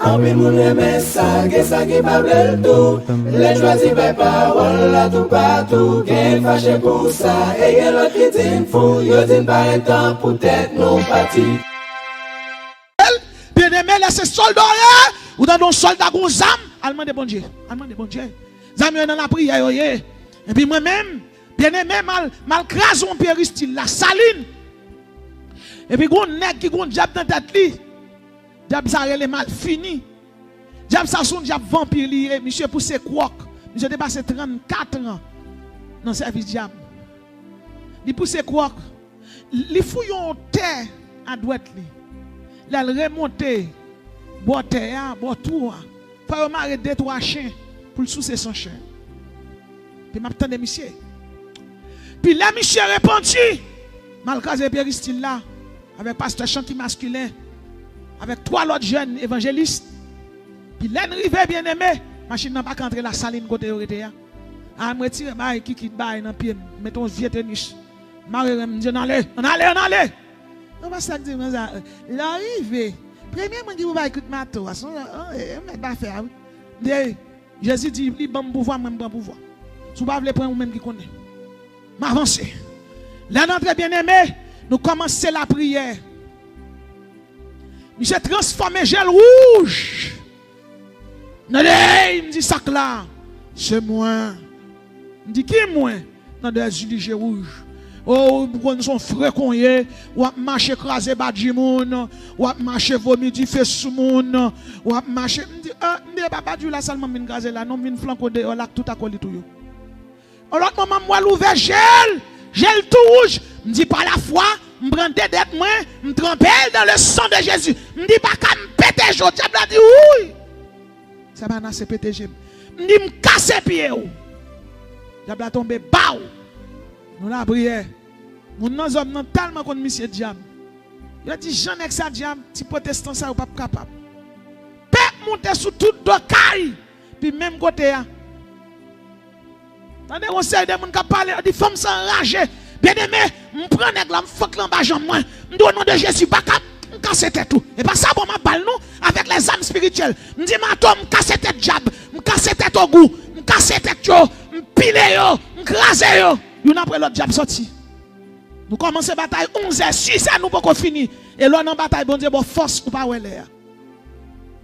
En pile moun reme ça, que ça qui pas bel tout. Les choisis par parole là tout partout. Qu'est fâché pour ça, et y'a l'autre qui dit fou. Yo dit pas un temps pour tête non parti. Bien aimé, laissez soldat, ou dans nos soldats gon zam, allemand de bon Dieu. Allemand de bon Dieu. Zam yo dans la prière yo. Et puis moi-même, bien aimé, mal crase mon péristyle la saline. Et puis gon nèg qui gon diable dans tête li. Diable ça relé mal fini. Diable ça son diable vampire li, monsieur poussé croc. Monsieur dépassé 34 ans dans service diable. Il pousse croc. Il fouillon terre à droite li. Là il remonte bois terre, bois tout. Faut marrer 2-3 chiens pour le soucier son chien. Puis m'attendait monsieur. Puis là monsieur répondu malgré péristyle là avec pasteur chantier masculin avec 3 autres jeunes évangélistes. Puis là arrivé bien aimé, machine n'a pas qu'entrer la saline côté orité. Ah me retire bail qui quitte bail dans pied, mettons vieux tennis. Marie me dit on allez. On va ça dire l'arrivée. Premièrement dit vous va écouter mato, on va faire. Jésus dit li bon pouvoir même bon pouvoir. Si vous pas voulez prendre ou même qui connaît. M'avancer. Là notre bien-aimé, nous commençons la prière. Monsieur transformé gel rouge. Il me dit ça là. C'est moi. Il dit qui moi? Dans des gilet rouge. Oh, vous son frère qu'on y est, ou à marcher écrasé bas du monde, ou à marcher vomi du feu sous monde, ou à marcher. Je dis, papa du la seulement vient gazer là, non vient flanco de là tout à coller tout yo. Alors maman moi l'ouvert gel tout rouge. Je dis par la foi, je prends des dettes moi, je trempe dans le sang de Jésus. Je dis pas qu'à me péter jo, diable a dit oui. Ça va nasser péter je. Je dis me casser pied ou. Diable a tombé bas. Nous la prière. Mon nan homme nan tellement contre monsieur diable. Il a dit j'en ai que ça diable, petit protestant ça ou pas capable. Pep monter sous tout docaille. Puis même côté a. Tandis on sait des monde qui parler, des femmes s'enrager. Bien aimé, me prend nèg là, me fuck là bas jambe moi. Me dit au nom de Jésus pas cap, me casser tête tout. Et pas ça bon m'a balle nous avec les âmes spirituelles. Me dit ma toi me casser tête diable, me casser tête au goût, me casser tête yo, me piler yo, me craser yo. Yon après l'autre diable sorti. Nous commençons la bataille 11h, 6h, nous pas fini. Et là, dans la bataille, bon Dieu, bon force ou pas ouais l'air.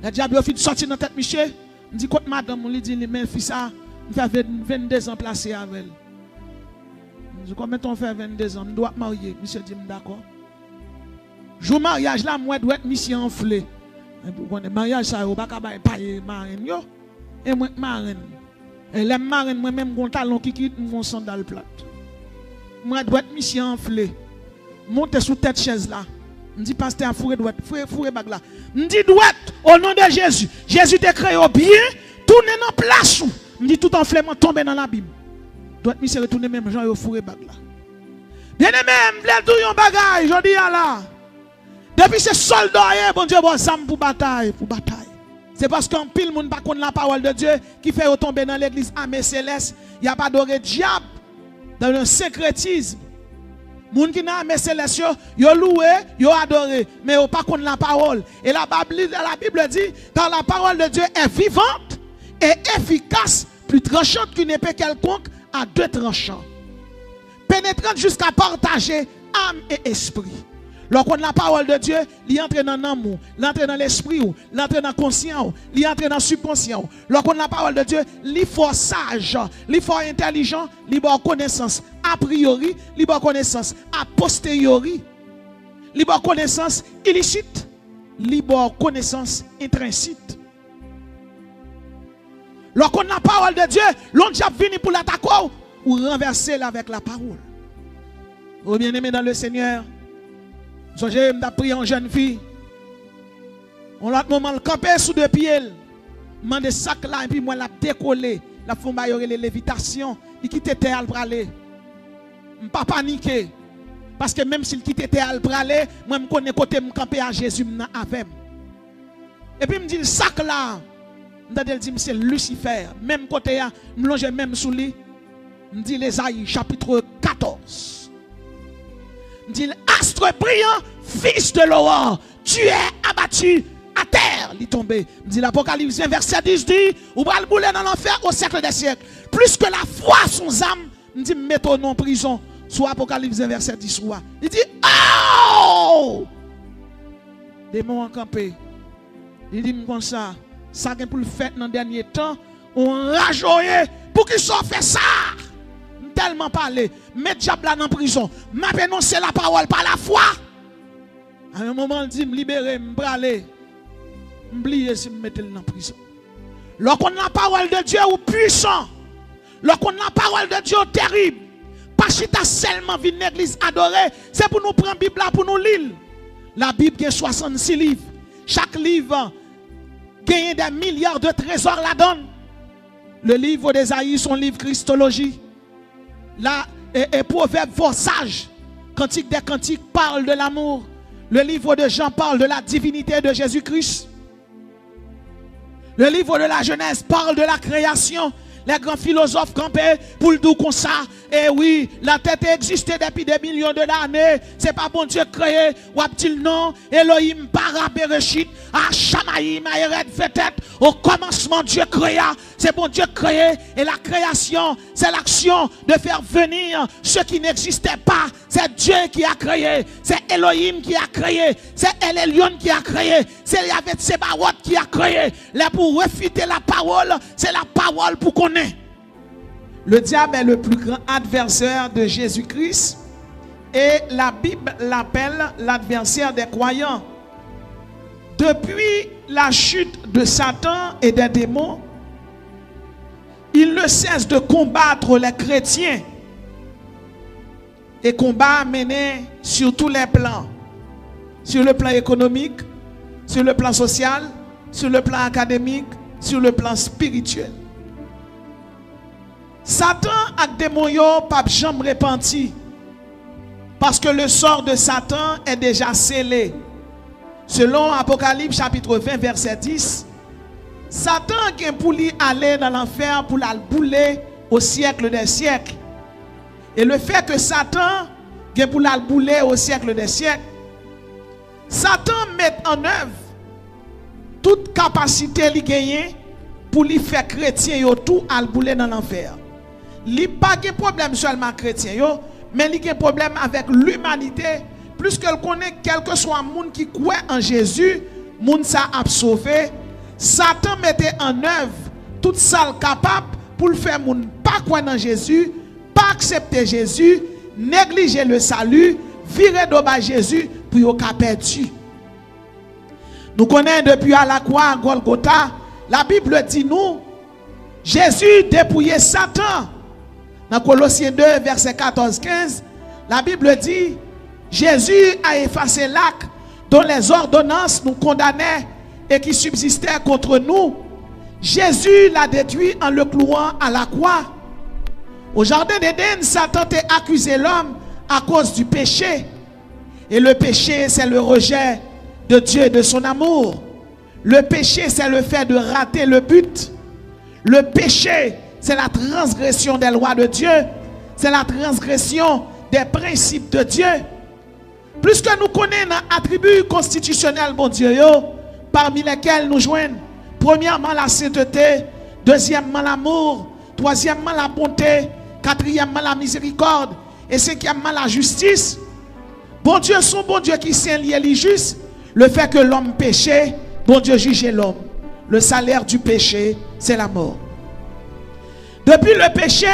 Le diable a fait sortir dans tête, monsieur. Je dis, quand madame, on lui dit, mais fils, ça, il fait 22 ans placé avec elle. Je dis, combien on fait 22 ans? Je dois marier. Monsieur dit, d'accord. Jour mariage là, moi, dois être monsieur enflé. Pour le mariage, ça, on va pas payer marine. Et moi, marine. Et les marines, moi-même, mon talon qui quitte mon sandal plate. Moi, je dois être monsieur enflé. Monter sous tête chaise là. Je dis, pasteur, fourré bag là. Je dis, doit au nom de Jésus. Jésus te créé au bien, tourner dans place. Je dis, tout enflement tomber dans la Bible. Doit être monsieur retourner même Jean au fourré bag là. Bien aimé, je voulais tout yon bagage, je dis là. Depuis ce soldat, bon Dieu, bon sam pour bataille, C'est parce qu'un pile monde pas connaît la parole de Dieu qui fait tomber dans l'église armée céleste. Il n'y a pas d'oré diable dans le syncrétisme. Moun qui n'a armée céleste, yo loué, yo adoré, mais yo pas connaît la parole. Et la Bible dit, car la parole de Dieu est vivante et efficace, plus tranchante qu'une épée quelconque à 2 tranchants. Pénétrante jusqu'à partager âme et esprit. Lorsqu'on a la parole de Dieu, il entre dans l'amour, il entre dans l'esprit, il entre dans le conscient, il entre dans le subconscient. Lorsqu'on a la parole de Dieu, il faut sage, il faut intelligent, il faut connaissance a priori, il faut connaissance a posteriori, il faut connaissance illicite, il faut connaissance intrinsèque. Lorsqu'on a la parole de Dieu, l'on diable vient pour l'attaquer ou renverser avec la parole. Oh bien-aimé dans le Seigneur, j'ai prié en jeune fille. On l'a moment le camper sous 2 pieds. Mande sac là et puis moi la décoller, la font bailler les lévitations, il quitte terre pour aller. Pas paniquer parce que même s'il quitte terre pour aller, moi me connais côté me camper à Jésus avec. Et puis me dit le sac là, me dit c'est Lucifer, même côté là, me longe même sous lui. Me dit l'Ésaïe chapitre 14. Dit astre brillant, fils de l'aurore, tu es abattu à terre. il tombe. Dit l'Apocalypse 20 verset 10 dit, ou va le bouler dans l'enfer au siècle des siècles. Plus que la foi son âme, dit mettons en prison. Soit Apocalypse 20 verset 10 soit. Il dit oh! Démon en campé. Il dit comme ça pour le faire dans le dernier temps, on rajoye pour qu'il soit fait ça. Tellement parlé, mettre diable en prison, m'a annoncé la parole par la foi. À un moment, il dit, me libérer, me braler, m'oublier si me mettre en prison. Lorsqu'on a la parole de Dieu ou puissant, lorsqu'on a la parole de Dieu terrible, pas si tu as seulement vu l'église adorée, c'est pour nous prendre la Bible là pour nous lire. La Bible a 66 livres. Chaque livre gagne des milliards de trésors là-dedans. Le livre d'Ésaïe, son livre Christologie. Là, et Proverbe, vos sages. Cantique des cantiques parle de l'amour. Le livre de Jean parle de la divinité de Jésus-Christ. Le livre de la Genèse parle de la création. Les grands philosophes campaient pour le dire comme ça. Et oui, la tête existait depuis des millions d'années. C'est pas bon Dieu créé. Ou a-t-il non? Elohim para Bereshit. À Shamaïm, à Ered Vetet. Au commencement, Dieu créa. C'est bon Dieu créé. Et la création, c'est l'action de faire venir ce qui n'existait pas. C'est Dieu qui a créé. C'est Elohim qui a créé. C'est El Elyon qui a créé. C'est Yahvé Tsebaot qui a créé. Là pour refuter la parole, c'est la parole pour qu'on ait. Le diable est le plus grand adversaire de Jésus-Christ. Et la Bible l'appelle l'adversaire des croyants. Depuis la chute de Satan et des démons, il ne cesse de combattre les chrétiens. Et combat mené sur tous les plans. Sur le plan économique, sur le plan social, sur le plan académique, sur le plan spirituel. Satan ak démon yo pas jamais repenti. Parce que le sort de Satan est déjà scellé. Selon Apocalypse chapitre 20 verset 10, Satan vient pour lui aller dans l'enfer pour la bouler au siècle des siècles. Et le fait que Satan vient pour la bouler au siècle des siècles, Satan met en œuvre toute capacité li gagner pour lui faire chrétien yo tout à bouler dans l'enfer. Li pas de problème seulement chrétien yo, mais il y a un problème avec l'humanité. Plus qu'elle connaît, quel que soit le monde qui croit en Jésus, le monde ça a sauvé. Satan mettait en œuvre toute ça capable pour le faire monde pas croire en Jésus, pas accepter Jésus, négliger le salut, virer d'oba Jésus pour yon ka perdu. Nous connaissons depuis à la croix à Golgotha, la Bible dit nous, Jésus dépouillait Satan. Dans Colossiens 2, verset 14-15, la Bible dit, Jésus a effacé l'acte dont les ordonnances nous condamnaient et qui subsistait contre nous. Jésus l'a détruit en le clouant à la croix. Au jardin d'Éden, Satan a accusé l'homme à cause du péché. Et le péché, c'est le rejet de Dieu et de son amour. Le péché, c'est le fait de rater le but. Le péché, c'est la transgression des lois de Dieu. C'est la transgression des principes de Dieu. Plus que nous connaissons l'attribut constitutionnel, bon Dieu, parmi lesquels nous joignent, premièrement la sainteté, deuxièmement l'amour, troisièmement la bonté, quatrièmement la miséricorde, et cinquièmement la justice. Bon Dieu, son bon Dieu qui saint lié les juste, le fait que l'homme péché, bon Dieu jugeait l'homme. Le salaire du péché, c'est la mort. Depuis le péché,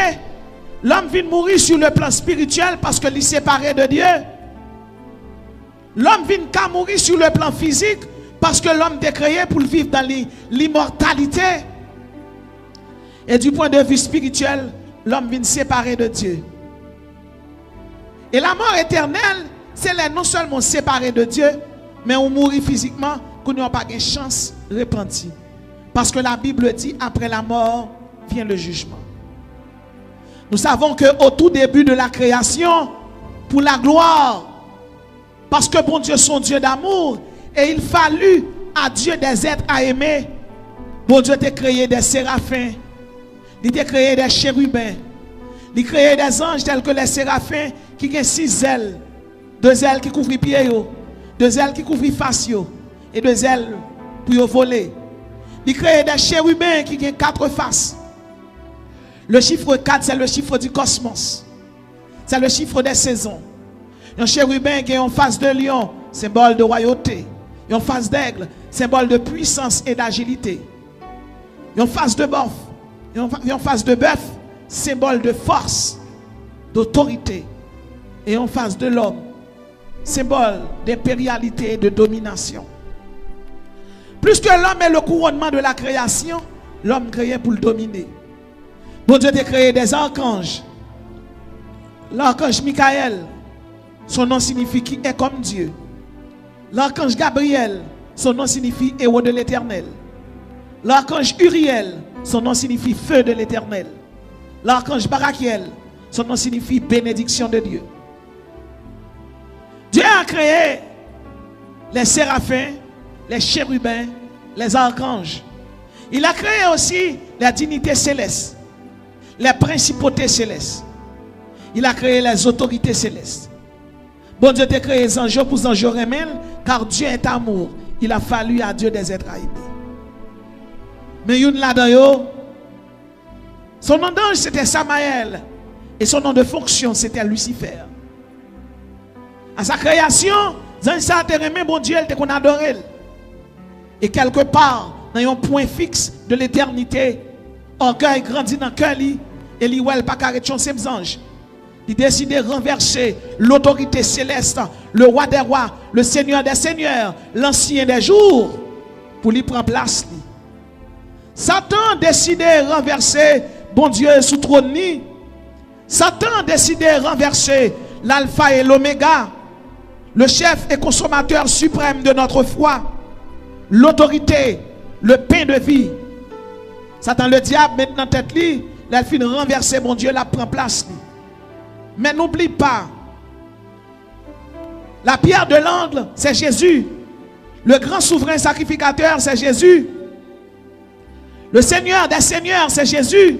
l'homme vient mourir sur le plan spirituel parce qu'il est séparé de Dieu. L'homme vient qu'à mourir sur le plan physique parce que l'homme est créé pour vivre dans l'immortalité. Et du point de vue spirituel, l'homme vient séparé de Dieu. Et la mort éternelle, c'est non seulement séparé de Dieu, mais on mourit physiquement, qu'on n'a pas de chance de repentir. Parce que la Bible dit, après la mort, vient le jugement. Nous savons qu'au tout début de la création, pour la gloire, parce que bon Dieu son Dieu d'amour, et il fallut à Dieu des êtres à aimer. Bon Dieu t'a créé des séraphins, il t'a créé des chérubins, il a créé des anges tels que les séraphins qui ont 6 ailes, 2 ailes qui couvrent pieds, 2 ailes qui couvrent face, et 2 ailes pour voler. Il crée des chérubins qui ont 4 faces. Le chiffre 4, c'est le chiffre du cosmos. C'est le chiffre des saisons. Un chérubin qui est en face de lion, symbole de royauté. Et en face d'aigle, symbole de puissance et d'agilité. Et en face de bœuf, symbole de force, d'autorité. Et en face de l'homme, symbole d'impérialité et de domination. Plus que l'homme est le couronnement de la création, l'homme créé pour le dominer. Bon Dieu a créé des archanges. L'archange Michael, son nom signifie qui est comme Dieu. L'archange Gabriel, son nom signifie héros de l'Éternel. L'archange Uriel, son nom signifie feu de l'Éternel. L'archange Barakiel, son nom signifie bénédiction de Dieu. Dieu a créé les séraphins, les chérubins, les archanges. Il a créé aussi les dignités célestes, les principautés célestes. Il a créé les autorités célestes. Bon Dieu t'a créé les anges pour anges remèl, car Dieu est amour. Il a fallu à Dieu des êtres aimés. Mais une là-dedans, son nom d'ange c'était Samaël et son nom de fonction c'était Lucifer. À sa création, ça a aimé bon Dieu, il qu'on adoré. Et quelque part, dans un point fixe de l'éternité, orgueil grandit dans le cœur et il ne pas arrêter ses anges. Il décide de renverser l'autorité céleste, le roi des rois, le seigneur des seigneurs, l'ancien des jours, pour lui prendre place. Satan décide de renverser bon Dieu sous trône. Satan décide de renverser l'alpha et l'oméga, le chef et consommateur suprême de notre foi, l'autorité, le pain de vie. Satan le diable maintenant tête li, il fin renverser mon Dieu, la prend place. Mais n'oublie pas, la pierre de l'angle, c'est Jésus. Le grand souverain sacrificateur, c'est Jésus. Le Seigneur des seigneurs, c'est Jésus.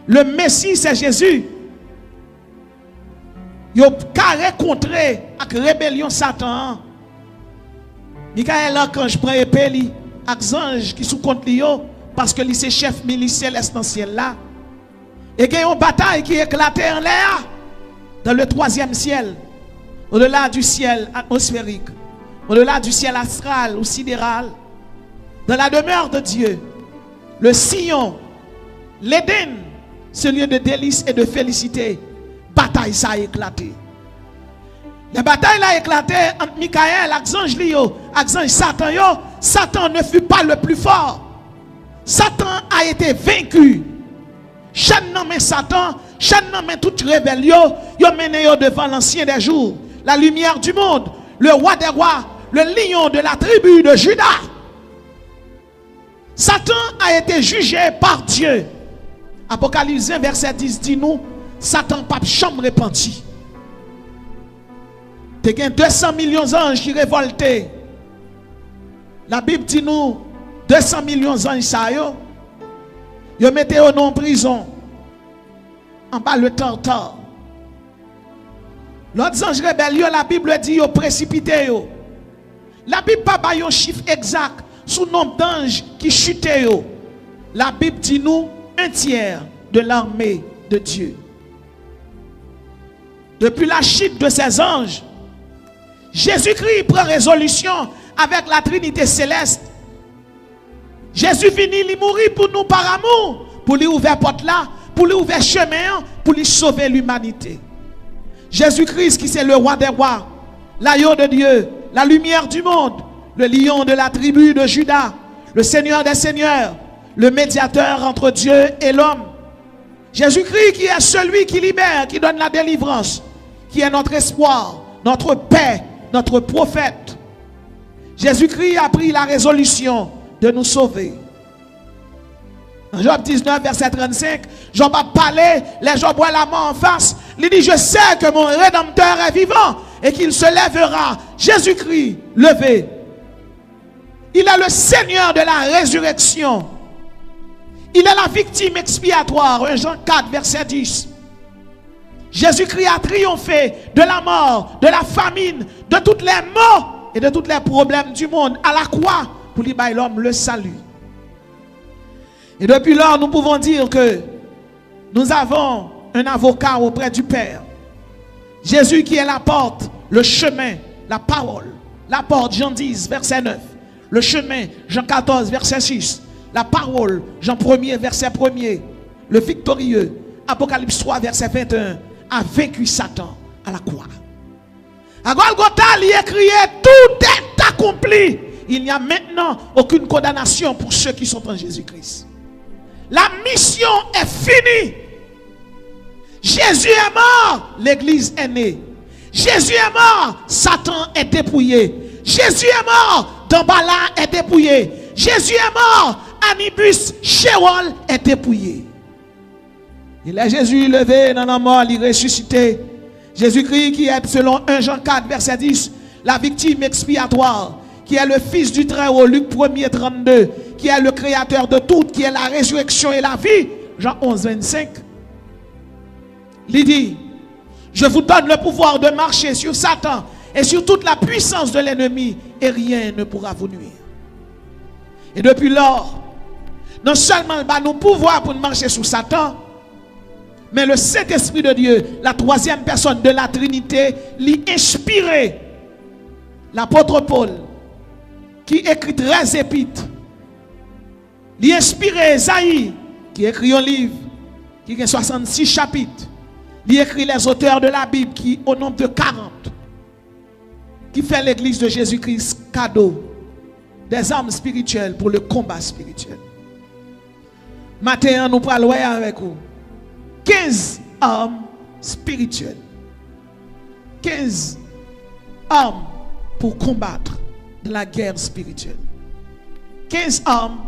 Le Messie, c'est Jésus. Il a carré contré avec rébellion Satan. Michael l'archange prend épée avec ange qui sous contre lui parce que lui c'est chef milice céleste dans le ciel là. Et il y a une bataille qui éclatait en l'air dans le 3e ciel, au-delà du ciel atmosphérique, au-delà du ciel astral ou sidéral, dans la demeure de Dieu, le Sion, l'Éden, ce lieu de délices et de félicité. Bataille ça a éclaté. La bataille a éclaté entre Michael et ange Lio, et Satan. Satan ne fut pas le plus fort. Satan a été vaincu. Chaque nom mais Satan, chaque nom mais toute rébellion, yo mené devant l'ancien des jours, la lumière du monde, le roi des rois, le lion de la tribu de Juda. Satan a été jugé par Dieu. Apocalypse 1 verset 10 dit nous, Satan pas chambre repenti. Il y a 200 millions d'anges qui révoltaient. La Bible dit nous 200 millions d'anges ça yo. Yo mettez au nom en prison. En bas le tartare. L'autre ange rébellion, la Bible dit yo précipité yo. La Bible pas ba un chiffre exact sous nombre d'anges qui chutaient yo. La Bible dit nous 1/3 de l'armée de Dieu. Depuis la chute de ces anges, Jésus-Christ prend résolution avec la Trinité céleste. Jésus finit, il mourit pour nous par amour, pour lui ouvrir porte là, pour lui ouvrir chemin, pour lui sauver l'humanité. Jésus-Christ qui c'est le roi des rois, l'agneau de Dieu, la lumière du monde, le lion de la tribu de Juda, le Seigneur des seigneurs, le médiateur entre Dieu et l'homme. Jésus-Christ qui est celui qui libère, qui donne la délivrance, qui est notre espoir, notre paix, notre prophète. Jésus-Christ a pris la résolution de nous sauver. Dans Job 19, verset 35, Job a parlé, les Job voient la mort en face. Il dit, je sais que mon Rédempteur est vivant et qu'il se lèvera. Jésus-Christ, levé. Il est le Seigneur de la résurrection. Il est la victime expiatoire. 1 Jean 4, verset 10. Jésus-Christ a triomphé de la mort, de la famine, de toutes les maux et de tous les problèmes du monde à la croix pour lui bailler l'homme le salut. Et depuis lors, nous pouvons dire que nous avons un avocat auprès du Père. Jésus qui est la porte, le chemin, la parole. La porte, Jean 10, verset 9. Le chemin, Jean 14, verset 6. La parole, Jean 1er, verset 1er. Le victorieux, Apocalypse 3, verset 21, a vaincu Satan à la croix. À Golgotha, il est crié, tout est accompli. Il n'y a maintenant aucune condamnation pour ceux qui sont en Jésus-Christ. La mission est finie. Jésus est mort, l'église est née. Jésus est mort, Satan est dépouillé. Jésus est mort, Dambala est dépouillé. Jésus est mort, Anibus, Sheol est dépouillé. Il est Jésus levé dans la mort, il est ressuscité. Jésus-Christ qui est selon 1 Jean 4, verset 10, la victime expiatoire, qui est le Fils du Très-Haut, Luc 1er 32, qui est le Créateur de tout, qui est la résurrection et la vie, Jean 11, 25. Il dit, je vous donne le pouvoir de marcher sur Satan et sur toute la puissance de l'ennemi et rien ne pourra vous nuire. Et depuis lors, non seulement nous pouvoir pour marcher sur Satan, mais le Saint-Esprit de Dieu, la troisième personne de la Trinité, lui inspiré l'apôtre Paul, qui écrit 13 épîtres, lui inspiré Esaïe, qui écrit un livre, qui a 66 chapitres, lui écrit les auteurs de la Bible, qui au nombre de 40, qui fait l'église de Jésus-Christ cadeau des armes spirituelles pour le combat spirituel. Maintenant, nous parlons avec vous. 15 armes spirituelles. 15 armes pour combattre dans la guerre spirituelle. 15 armes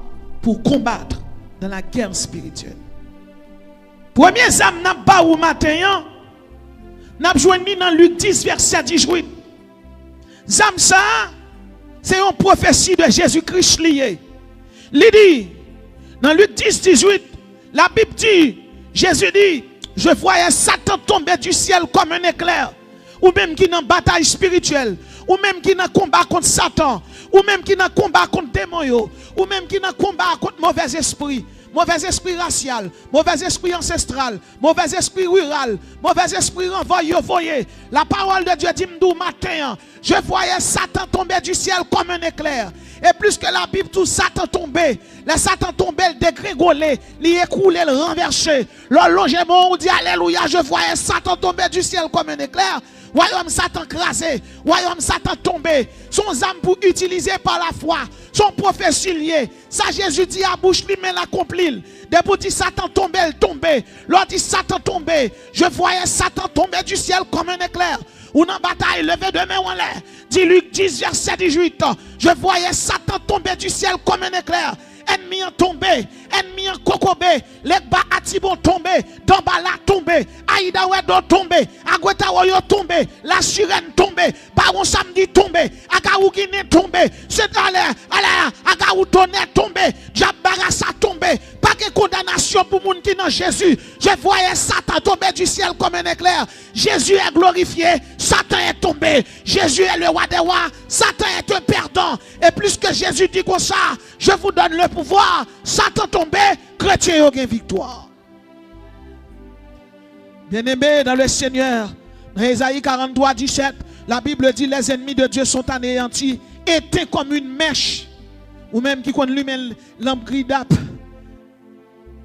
pour combattre dans la guerre spirituelle. Première arme n'a pas au matin, n'a joint dans Luc 10 verset 18. Zam ça, c'est une prophétie de Jésus-Christ liée. Il dit dans Luc 10 18, la Bible dit, Jésus dit, je voyais Satan tomber du ciel comme un éclair, ou même qui est en bataille spirituelle, ou même qui est en combat contre Satan, ou même qui est en combat contre démons, ou même qui est en combat contre mauvais esprits. Mauvais esprit racial, mauvais esprit ancestral, mauvais esprit rural, mauvais esprit renvoyé. La parole de Dieu dit m'dou matin, je voyais Satan tomber du ciel comme un éclair. Et plus que la Bible, tout Satan tombait. Le Satan tombait, le dégringolé, l'écroulé, le renversé. Le logement, on dit alléluia, je voyais Satan tomber du ciel comme un éclair. Royaume Satan crasé, royaume Satan tombé, son âme pour utiliser par la foi, son prophétie lié. Ça Jésus dit à bouche lui mais l'accomplit. Depuis dit Satan tombé, il tombé. L'autre dit Satan tombé. Je voyais Satan tomber du ciel comme un éclair. Ou dans bataille, levé de main en l'air. Dit Luc 10, verset 18. Je voyais Satan tomber du ciel comme un éclair. Ennemi en tombé, ennemi en kokobé, les bas atibon tombé, Dambala tombé, Aïda Wedo tombé, Agweta Woyo tombé, la sirène tombé, Baron Samedi tombé, Agaou Guinée tombé, c'est Agaou Tonnet tombé, Djabarassa tombé, pas de condamnation pour moun qui dans Jésus. Je voyais Satan tomber du ciel comme un éclair. Jésus est glorifié, Satan est tombé. Jésus est le roi des rois, Satan est un perdant. Et plus que Jésus dit comme ça, je vous donne le pouvoir, Satan tombé, chrétien a une victoire. Bien-aimés dans le Seigneur, dans Ésaïe 43, 17, la Bible dit les ennemis de Dieu sont anéantis, éteints comme une mèche, ou même qui connaît lui-même lampe gridap.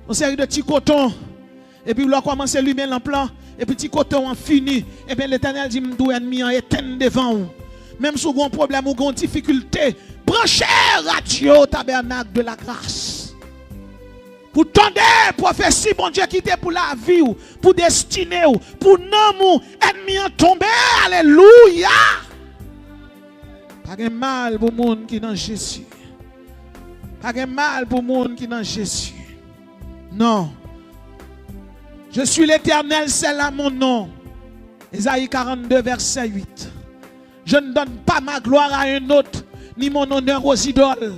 Une série de petits cotons, et puis là commence lui-même en plan, et puis petit coton en fini, et bien l'Éternel dit m'dou ennemi en éteint devant vous. Même si vous avez un problème ou une difficulté, branchez radio tabernacle de la grâce. Pour tendre prophétie, bon Dieu, qui était pour la vie, pour destinée, pour nom, ennemi en tombé, alléluia. Pas de mal pour le monde qui est dans Jésus. Pas de mal pour le monde qui est dans Jésus. Non. Je suis l'Éternel, c'est là mon nom. Ésaïe 42, verset 8. Je ne donne pas ma gloire à un autre, ni mon honneur aux idoles.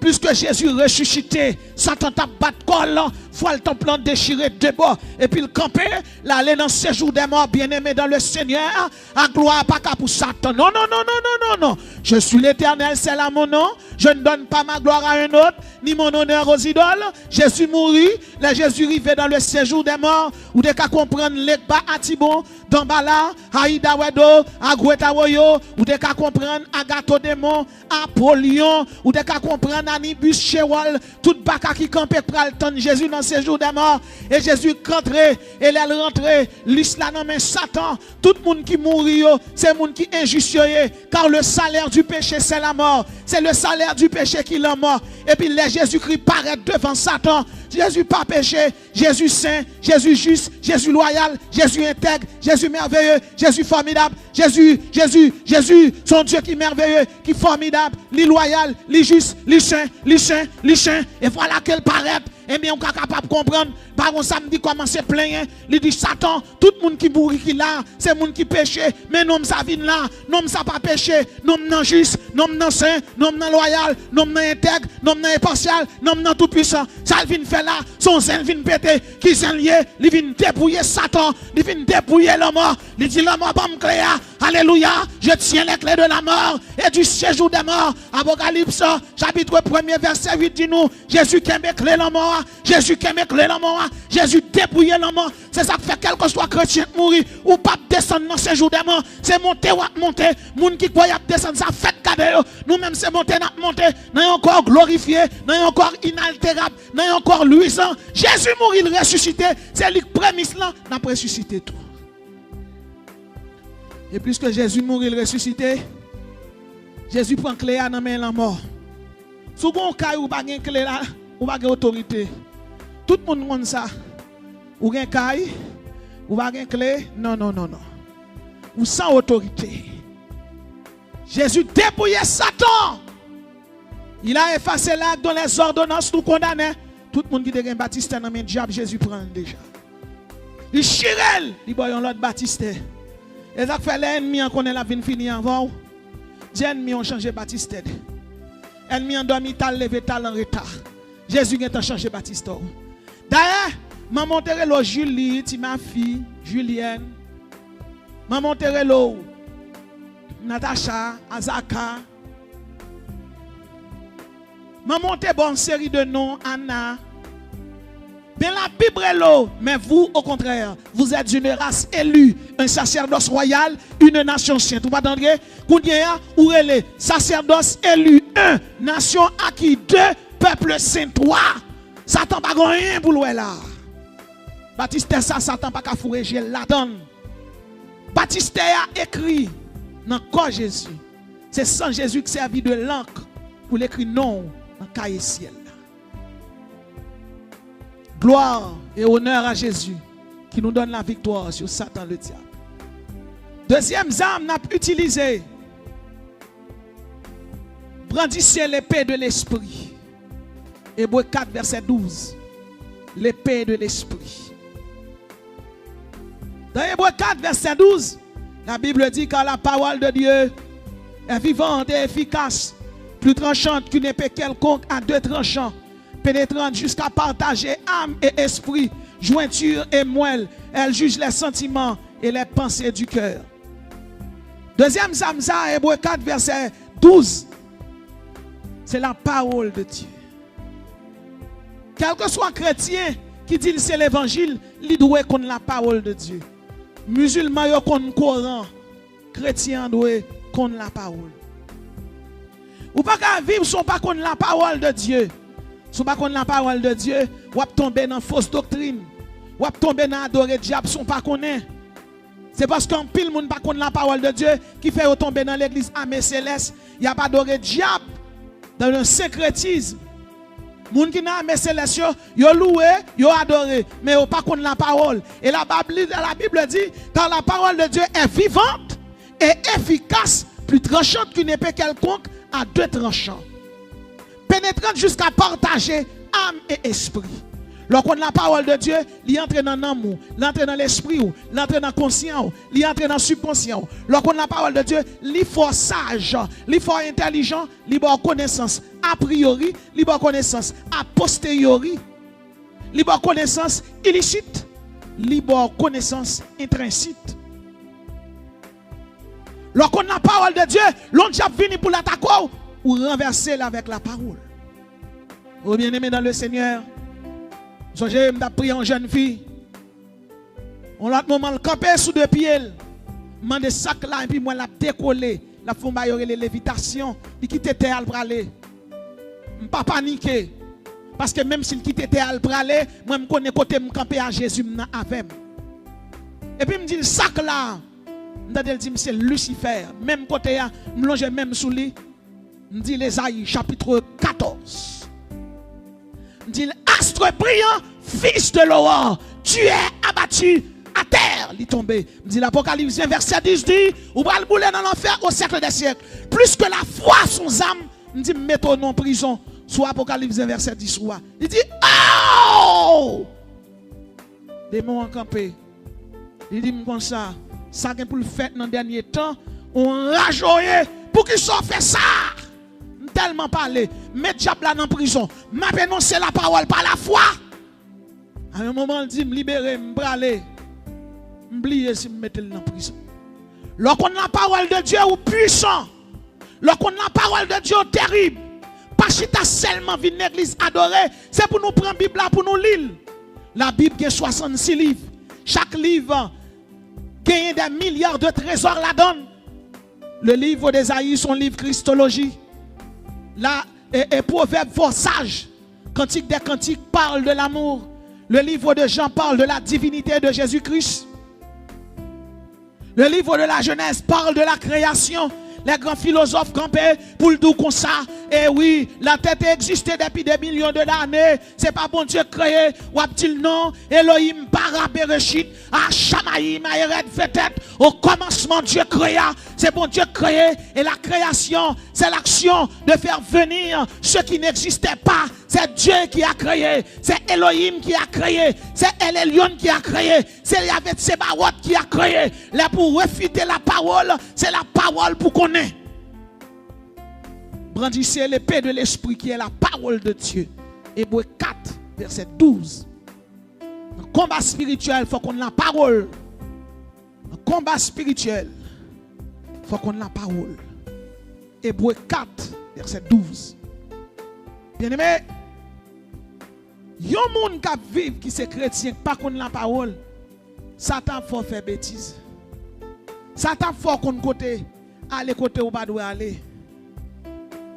Puisque Jésus ressuscité, Satan t'a battu col, Faut le temps plan déchiré de bords. Et puis le camper, l'aller dans ce séjour des morts, bien-aimé dans le Seigneur. À gloire, pas qu'à pour Satan. Non, non, non, non, non, non, non. Je suis l'Éternel, c'est là mon nom. Je ne donne pas ma gloire à un autre, ni mon honneur aux idoles. Jésus mourit. Là, Jésus arrivé dans le séjour des morts. Ou de qu'à comprendre l'Ekba Atibon, Dambala, Haïda Wedo, Agweta Woyo. Ou de qu'à comprendre Agato Démon, Apollyon. Ou de qu'à comprendre Anibus Chewal. Tout baka qui campait pral ton Jésus dans ce jour des morts. Et Jésus rentré, et elle rentré, l'islam non mais Satan, tout le monde qui mourit, c'est le monde qui est injuste, car le salaire du péché c'est la mort. C'est le salaire du péché qui l'a mort. Et puis les Jésus-Christ paraît devant Satan. Jésus pas péché, Jésus saint, Jésus juste, Jésus loyal, Jésus intègre, Jésus merveilleux, Jésus formidable, Jésus, son Dieu qui est merveilleux, qui est formidable, li loyal, li juste, li saint, li saint, li saint. Et voilà qu'elle paraît. Et bien on est capable de comprendre. Par contre, ça me dit comment c'est plein. Il dit Satan, tout le monde qui mourit qui là, c'est le monde qui péché. Mais non, ça vient là, non, ça pas péché. Non, non juste, non, non saint, non, non loyal, non, non intègre, non, non impartial, non, non tout puissant. Ça vient faire là, son zèle vient péter, qui zèle lié, il vient dépouiller Satan, il vient dépouiller l'homme. Il dit l'homme pas me clé. Alléluia, je tiens les clés de la mort et du séjour des morts. Apocalypse, chapitre 1er, verset 8 dit nous, Jésus qui aime clé la mort, Jésus qui aime clé la mort, Jésus dépouiller la mort. C'est ça qui fait quel que soit chrétien mourir ou pas descendre dans ce jour des morts. C'est monter ou monter. Moun qui croit descendre, ça fait cadeau. Nous-mêmes, c'est monter, monter. Nous encore glorifié, nous encore inaltérable, nous encore luisant. Jésus mourit, il ressuscité. C'est lui prémisse là, n'a pas ressuscité tout. Et puisque Jésus mourit, il ressuscité, Jésus prend clé à la main la mort. Souvent, quand vous n'avez pas clé là, vous n'avez pas autorité. Tout le monde dit ça. Ou gen kay, ou ba gen clé, non, non, non, non. Ou sans autorité. Jésus dépouillait Satan. Il a effacé l'acte dans les ordonnances nous condamner. Tout le monde qui est baptiste dans le diable, Jésus prend déjà. Il chirel, il boit l'autre baptiste. Et ça fait l'ennemi en connaît la vie finie avant. Les ennemis ont changé baptiste. L'ennemi en dormi, tal levé, tal en retard. Jésus a changé baptiste. D'ailleurs, maman Terelo Julie, ma fille, Julienne. Maman Terelo, Natacha, Azaka. Maman te bonne série de noms, Anna. Bien la Bible est là, mais vous, au contraire, vous êtes une race élue, un sacerdoce royal, une nation sainte. Vous m'entendez? Kounia, ou elle sacerdoce élu, un, nation acquis, deux, peuple saint, trois. Satan pas rien pour louer là. Baptiste ça, Satan pas qu'à fourrer, je la donne. Baptiste a écrit dans le corps Jésus. C'est sans Jésus qui servi de l'encre pour l'écrire non dans le cahier ciel. Gloire et honneur à Jésus qui nous donne la victoire sur Satan le diable. Deuxième arme n'a utilisé. Brandissez l'épée de l'esprit. Hébreux 4 verset 12. L'épée de l'esprit. Dans Hébreux 4 verset 12, la Bible dit car la parole de Dieu est vivante et efficace, plus tranchante qu'une épée quelconque à deux tranchants, pénétrante jusqu'à partager âme et esprit, jointure et moelle. Elle juge les sentiments et les pensées du cœur. Deuxième Samsa, Hébreux 4 verset 12. C'est la parole de Dieu. Quel que soit chrétien qui dit que c'est l'évangile, il doit connaître la parole de Dieu. Musulman yo connaît le Coran, chrétien doit connaître la parole. Ou pas qu'à vivre sans pas connaître la parole de Dieu. Si vous ne connaissez pas la parole de Dieu, vous allez tomber dans fausse doctrine. Vous allez tomber dans adorer diable si vous ne connaissez pas. C'est parce qu'un pile monde ne connaît la parole de Dieu qui fait tomber dans l'église armée céleste. Il n'y a pas adoré diable dans le syncrétisme. Les gens qui sont armée céleste, ils ont loué, ils ont adoré, mais ils n'ont pas connaît la parole. Et la Bible dit, car la parole de Dieu est vivante et efficace, plus tranchante qu'une épée quelconque à deux tranchants. Pénétrante jusqu'à partager âme et esprit. Lorsqu'on a la parole de Dieu, il entre dans l'amour, il entre dans l'esprit, il entre dans le conscient, il entre dans le subconscient. Lorsqu'on a la parole de Dieu, il faut sage, il faut intelligent, il faut connaissance a priori, il faut connaissance a posteriori. libre connaissance illicite, libre connaissance intrinsèque. Lorsqu'on a la parole de Dieu, l'on diable venu pour l'attaquer ou renverser avec la parole. Oh bien-aimé dans le Seigneur, j'ai prié en jeune fille. On l'autre moment le camper sous deux pieds. Mande sac là et puis moi la décoller, la font bailler les lévitations, il quitte terre pour aller. Pas paniquer parce que même s'il quitte terre pour aller, moi me connais côté me camper à Jésus avec. Et puis me dit le sac là, m'dadel dit c'est Lucifer, même côté là, me longe même sous lui. Me dit l'Ésaïe chapitre 14. Me dit astre brillant, fils de l'aurore, tu es abattu à terre, il tombé. Dit l'Apocalypse 20, verset 10 dit, ou va le bouler dans l'enfer au siècle des siècles. Plus que la foi son âme, il dit mettons en prison. Soit Apocalypse 20, verset 10. Il dit, oh! Démon en campé. Il dit comme ça, ça que pour le faire dans le dernier temps, on rajoye pour qu'il soit fait ça. Tellement parlé, mettre diable dans la prison. M'a annoncé la parole par la foi. À un moment, il dit, me libérer, me braler. M'oublier si me mettre dans la prison. Lorsqu'on a la parole de Dieu ou puissant, lorsqu'on a la parole de Dieu terrible, pas chita seulement vine l'église adorée, c'est pour nous prendre la Bible là pour nous lire. La Bible a 66 livres. Chaque livre gagne des milliards de trésors là-dedans. Le livre d'Ésaïe, son livre Christologie. Là, et Proverbe sage. Cantique des cantiques parle de l'amour. Le livre de Jean parle de la divinité de Jésus-Christ. Le livre de la Genèse parle de la création. Les grands philosophes campaient pour le dire comme ça. Et oui, la tête existait depuis des millions d'années. C'est pas bon Dieu créé. Ou a-t-il non? Elohim bara bereshit. À Shamaïm, à Ered Vetet. Au commencement, Dieu créa. C'est bon Dieu créé. Et la création, c'est l'action de faire venir ce qui n'existait pas. C'est Dieu qui a créé. C'est Elohim qui a créé. C'est El Elyon qui a créé. C'est Yahvé Tsebaot qui a créé. Là pour réfuter la parole, c'est la parole pour qu'on ait. Brandissez l'épée de l'esprit qui est la parole de Dieu. Hébreux 4, verset 12. Dans le combat spirituel, il faut qu'on ait la parole. Dans le combat spirituel, il faut qu'on ait la parole. Hébreux 4, verset 12. Bien-aimé, il y a un monde qui vit, qui est chrétien, pas qu'on ait la parole. Satan faut faire bêtise. Satan faut qu'on côté, aller côté où pas doit aller.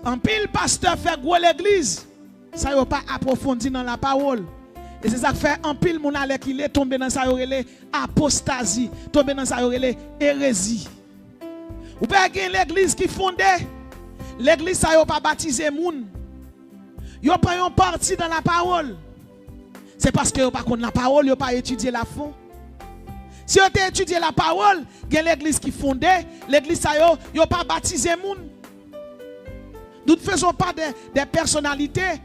En pile pasteur fait gros l'église, ça y a pas approfondi dans la parole. Et c'est ça qui fait en pile mon aller qui est tombé dans ça y apostasie, tombé dans ça y hérésie. Ou pas gagner l'église qui fondée, l'église ça y a pas baptisé moun. Yo pas yon parti dans la parole. C'est parce que yo pas connaît la parole, yo pas étudié la fond. Si on a étudié la parole, il y a l'église qui fondée, l'église ça yo pas baptisé moun. Nous ne faisons pas des personnalités.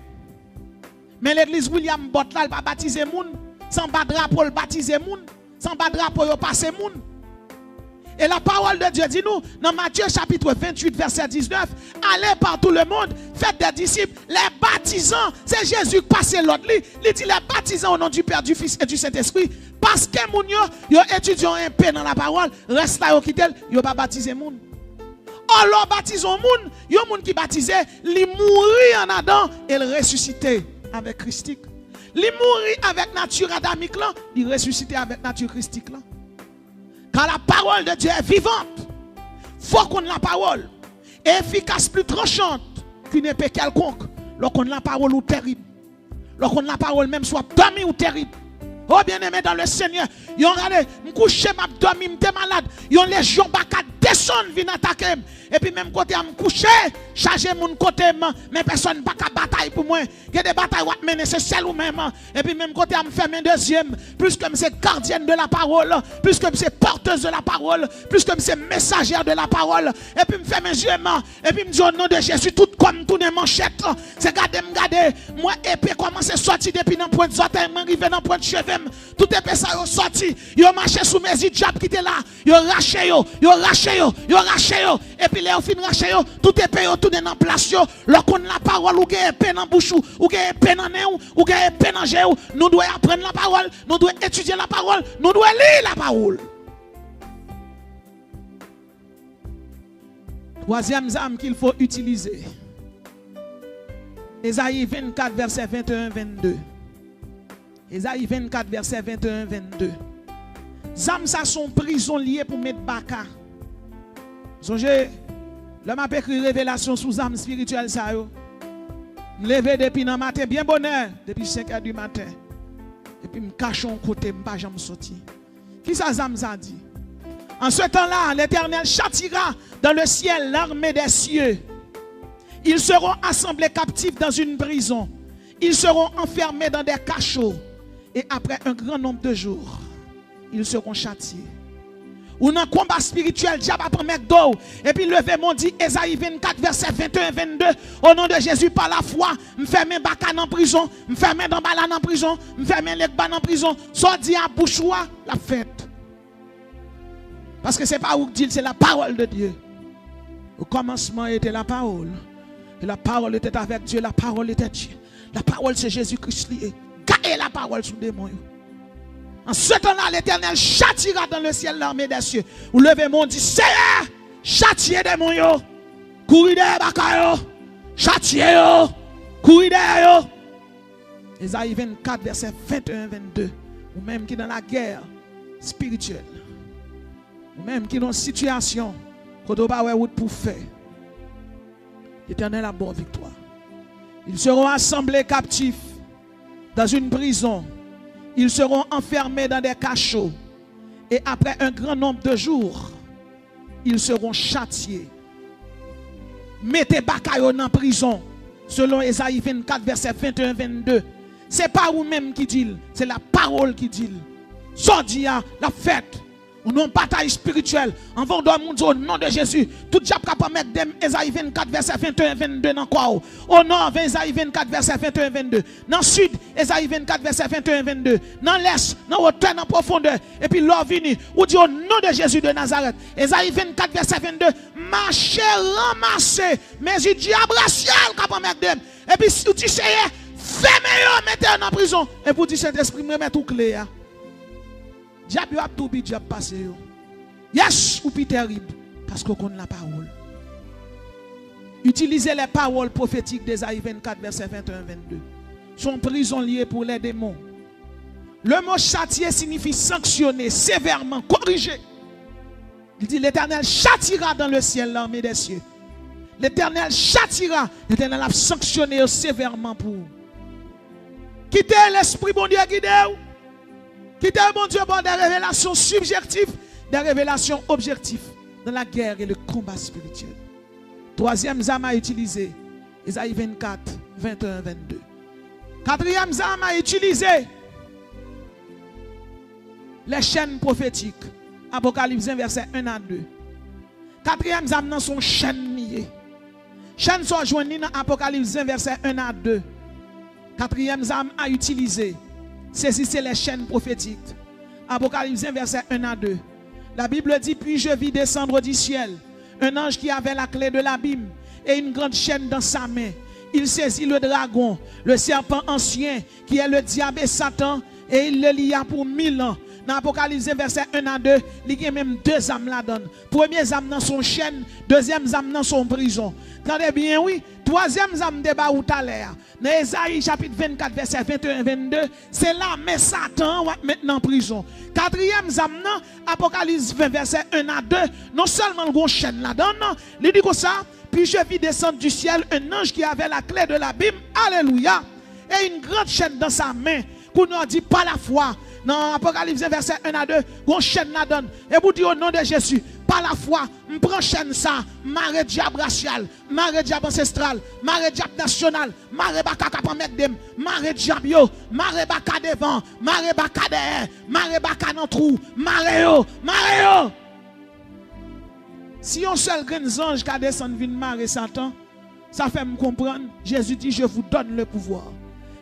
Mais l'église William Butler pas baptisé moun, sans bas drapeau le baptisé moun, sans bas drapeau yo passé moun. Et la parole de Dieu dit nous, dans Matthieu chapitre 28, verset 19, allez par tout le monde, faites des disciples, les baptisants. C'est Jésus qui passe l'autre lit. Il dit les baptisants au nom du Père, du Fils et du Saint-Esprit. Parce que moun yo étudiant un peu dans la parole, reste là, yo quitte, yo pas baptiser moun. Alors baptisons moun, yo moun qui baptisé, li mourit en Adam et le ressuscité avec Christique. Li mourit avec nature adamique là, il ressuscité avec nature christique là. Car la parole de Dieu est vivante. Faut qu'on ait la parole. Efficace, plus tranchante qu'une épée quelconque. Lorsqu'on a la parole ou terrible. Lorsqu'on a la parole même soit dormi ou terrible. Oh bien-aimé dans le Seigneur. Yon regardé, m'couché, m'a dormi, m'étais malade. Yon légion baka descend vin attaquer. Et puis même côté à m'couché, charger mon côté, mais personne pas qu'à bataille pour moi. Il y a des batailles à mener, c'est celle ou même. Et puis même côté à me faire un deuxième, plus que c'est gardienne de la parole, plus que c'est porteuse de la parole, plus que c'est messagère de la parole. Et puis me fait mes yeux, et puis me dit au nom de Jésus, tout comme tout les manchettes, c'est garder, moi épée commence à sortir depuis dans point de sortie, m'arriver dans point de cheveux, tout épée ça sorti sorti, yo marché sous mes diable qui était là, yo raché yo, et puis là, au fin raché yo, tout est payé, tout est en place yo, lorsqu'on la parole, ou gagne peine en bouche, ou gagne peine en nez, ou gagne peine en géo, nous devons apprendre la parole, nous devons étudier la parole, nous devons lire la parole. Troisième arme qu'il faut utiliser. Ésaïe 24, verset 21-22. Ésaïe 24, verset 21-22. Zam ça sont prison liées pour mettre baka. Songez, l'homme a écrit révélation sous âme spirituelle ça yo. Levé depuis le matin, bien bonheur, depuis 5 h du matin. Et puis me cache un côté, me pas jamais sorti. Qui ça zam ça dit? En ce temps-là, l'Éternel châtira dans le ciel l'armée des cieux. Ils seront assemblés captifs dans une prison. Ils seront enfermés dans des cachots. Et après un grand nombre de jours, ils seront châtiés. Ou dans un combat spirituel, diable après McDo. Et puis levé mon dit, Ésaïe 24, verset 21-22. Au nom de Jésus, par la foi, me ferme bacan en prison, me ferme dans balan en prison, me ferme les ban en prison. Soit dit à bouchoua, la fête. Parce que ce n'est pas où dit, c'est la parole de Dieu. Au commencement était la parole. Et la parole était avec Dieu, la parole était Dieu. La parole c'est Jésus-Christ lié. Gardez la parole sous démon. En ce temps-là, l'Éternel châtira dans le ciel l'armée des cieux. Ou levez mon dit, Seigneur, châtiez démon yo. Courir derrière baka yo. Châtiez yo. Courir derrière yo. Ésaïe 24, verset 21-22. Ou même qui dans la guerre spirituelle. Ou même qui dans une situation qu'on doit pas pour faire. L'Éternel a bonne victoire. Ils seront assemblés captifs dans une prison. Ils seront enfermés dans des cachots. Et après un grand nombre de jours, ils seront châtiés. Mettez Bakayo en prison. Selon Ésaïe 24, verset 21-22. Ce n'est pas vous-même qui dit, c'est la parole qui dit. Sordia, la fête. On a une bataille spirituelle. En vendant au nom de Jésus. Tout diable capable de mettre Ésaïe 24, verset 21-22 dans quoi? Au nord, Ésaïe 24, verset 21-22. Dans le sud, Ésaïe 24, verset 21-22. Dans l'est, dans la hauteur, dans la profondeur. Et puis l'or vini. Ou dit au nom de Jésus de Nazareth. Ésaïe 24, verset 22. Marchez, ramassez. Mais il diable racial capable de mettre. Et puis si vous dites, fermez-le, mettez-le en prison. Et vous dites, Saint-Esprit, me mettez tout clé. Diable a tout bi diable passé yo. Yes, ou pi terrible parce qu'on connaît la parole. Utilisez les paroles prophétiques d'Ésaïe 24 verset 21-22. Son prison liée pour les démons. Le mot châtier signifie sanctionner sévèrement, corriger. Il dit l'Éternel châtira dans le ciel l'armée des cieux. L'Éternel châtira, l'Éternel a sanctionné sévèrement pour vous. Quittez l'esprit bon Dieu guidé. Quittez mon Dieu pour des révélations subjectives, des révélations objectives dans la guerre et le combat spirituel. Troisième arme à utiliser, Ésaïe 24, 21-22. Quatrième arme à utiliser, les chaînes prophétiques. Apocalypse 1, verset 1 à 2. Quatrième arme dans son chaîne liée. Chaîne soit joignée dans Apocalypse 1, verset 1 à 2. Quatrième arme à utiliser. Saisissez les chaînes prophétiques. Apocalypse 1, verset 1 à 2. La Bible dit, puis je vis descendre du ciel un ange qui avait la clé de l'abîme et une grande chaîne dans sa main. Il saisit le dragon, le serpent ancien, qui est le diable et Satan, et il le lia pour 1000 ans. Dans Apocalypse 1, verset 1 à 2, il y a même deux âmes là-dedans. Première âme dans son chaîne, deuxième âme dans son prison. Attendez bien, oui. Troisième âme débat ou tout à l'heure. Dans Ésaïe chapitre 24, verset 21-22, c'est là, mais Satan va maintenant en prison. Quatrième âme, Apocalypse 20, verset 1 à 2, non seulement une chaîne là-dedans, il dit comme ça, puis je vis descendre du ciel un ange qui avait la clé de l'abîme, alléluia, et une grande chaîne dans sa main, qu'on nous dit pas la foi. Dans Apocalypse verset 1 à 2, on chaîne la donne. Et vous dites au nom de Jésus, par la foi, je prends chaîne ça, marée diable racial, marée diable ancestral, marée diable national, marée baka kapon mettre dem, marée diable yo, marée baka devant, marée baka derrière, marée baka dans trou, marée yo, marée yo. Si un seul grand ange qui a descendu vient marrer Satan, ça fait me comprendre, Jésus dit je vous donne le pouvoir.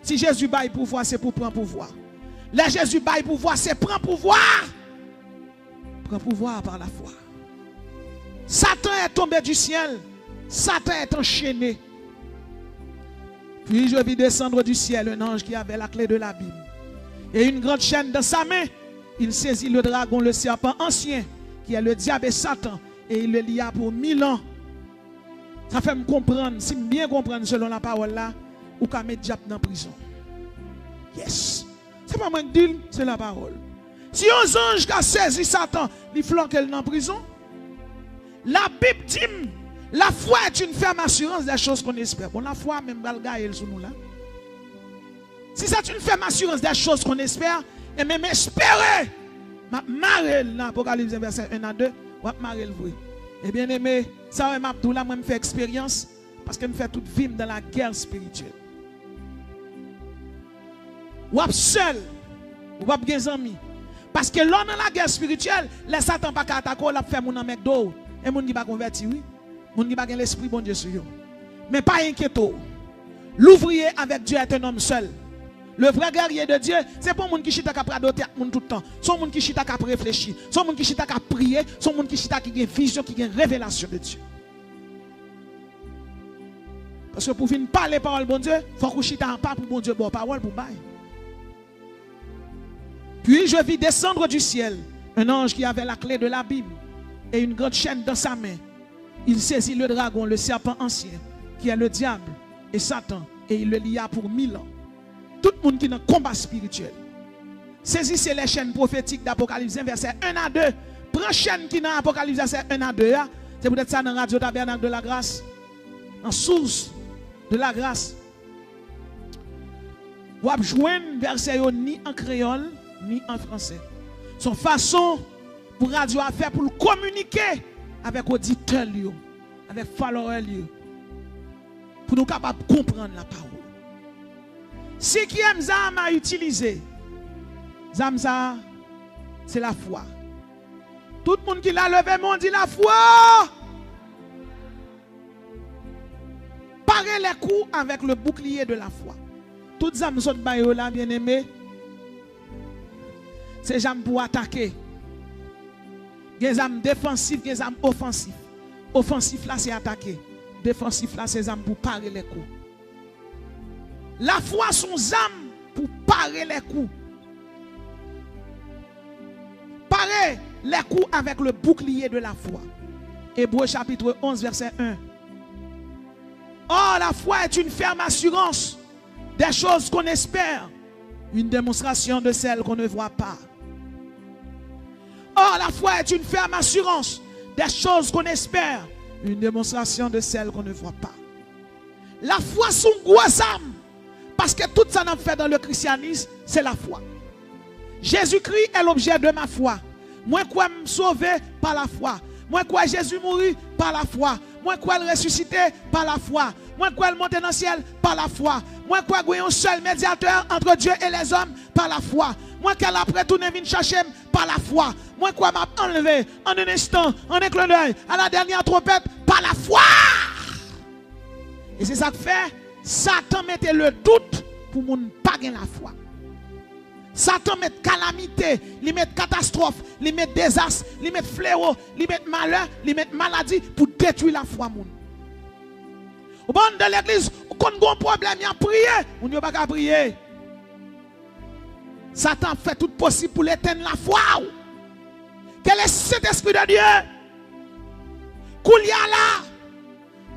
Si Jésus baille pouvoir, c'est pour prendre pouvoir. Là, Jésus baille pouvoir, c'est prendre pouvoir. Prends pouvoir par la foi. Satan est tombé du ciel. Satan est enchaîné. Puis je vis descendre du ciel un ange qui avait la clé de l'abîme. Et une grande chaîne dans sa main. Il saisit le dragon, le serpent ancien, qui est le diable et Satan. Et il le lia pour 1000 ans. Ça fait me comprendre, si me bien comprendre selon la parole là, ou qu'à mettre diable dans la prison. Yes. C'est pas moi qui dis, c'est la parole. Si un ange qui a saisi Satan, il flanque dans la prison. La Bible dit, la foi est une ferme assurance des choses qu'on espère. Bon, la foi, même, va le gagner sur nous là. Si c'est une ferme assurance des choses qu'on espère, et même espérer, marrer dans l'Apocalypse verset 1 à 2, ou marrer le vrai. Et bien aimé, ça m'a dit là, moi je fais expérience parce que je fais toute vie dans la guerre spirituelle. Ou seul, ou pas des amis. Parce que là dans la guerre spirituelle, les Satan pas attaquer, la fait mon mec d'eau et mon qui pas converti oui. Mon qui pas l'esprit bon Dieu sur eux. Mais pas inquiéto. L'ouvrier avec Dieu est un homme seul. Le vrai guerrier de Dieu, c'est pas un monde qui chita qui pradoter tout le temps. C'est un monde qui chita qui réfléchir. C'est un monde qui chita qui prier. C'est un monde qui chita qui a vision, qui a révélation de Dieu. Parce que pour venir parler parole bon Dieu, il faut qu'on chita pas pour bon Dieu, bon parole pour bail. Puis je vis descendre du ciel un ange qui avait la clé de l'abîme et une grande chaîne dans sa main. Il saisit le dragon, le serpent ancien, qui est le diable et Satan, et il le lia pour 1000 ans. Tout le monde qui est dans le combat spirituel. Saisissez les chaînes prophétiques d'Apocalypse 1, verset 1 à 2. Prends chaîne qui est dans Apocalypse verset 1 à 2. C'est peut-être ça dans Radio Tabernacle de la Grâce. En source de la grâce. Vous avez joindre verset ni en créole, ni en français. Son façon pour Radio à faire pour communiquer avec auditeurs, avec followers, pour nous capables de comprendre la parole. Si qui aime Zam à utiliser, Zam ça, c'est la foi. Tout le monde qui l'a levé, m'ont dit la foi. Parez les coups avec le bouclier de la foi. Toutes Zam sont là, bien aimé. C'est Zam pour attaquer. Des Zam défensifs, des Zam offensifs. Offensif là, c'est attaquer. Défensif là, c'est Zam pour parer les coups. La foi son âme pour parer les coups. Parer les coups avec le bouclier de la foi. Hébreux chapitre 11 verset 1. Or la foi est une ferme assurance des choses qu'on espère, une démonstration de celles qu'on ne voit pas. Or la foi est une ferme assurance des choses qu'on espère, une démonstration de celles qu'on ne voit pas. La foi son gros âme. Parce que tout ça n'a fait dans le christianisme, c'est la foi. Jésus-Christ est l'objet de ma foi. Moi, quoi me sauver par la foi. Moi, quoi Jésus mourir par la foi. Moi, quoi le ressusciter par la foi. Moi, quoi le monter dans le ciel par la foi. Moi, quoi il y a un seul médiateur entre Dieu et les hommes par la foi. Moi, qu'elle après tout ne vient chercher par la foi. Moi, quoi m'a enlevé en un instant, en un clin d'œil, à la dernière trompette par la foi. Et c'est ça que fait. Satan mettait le doute pour ne pas gagner la foi. Satan met calamité, il met catastrophe, il met désastre, il met fléau, il met malheur, il met maladie pour détruire la foi. Au bon de l'église, quand on a un problème, il y a prié, on n'y a pas qu'à prier. Satan fait tout possible pour l'éteindre la foi. Quel est cet esprit de Dieu? Qu'il y a là,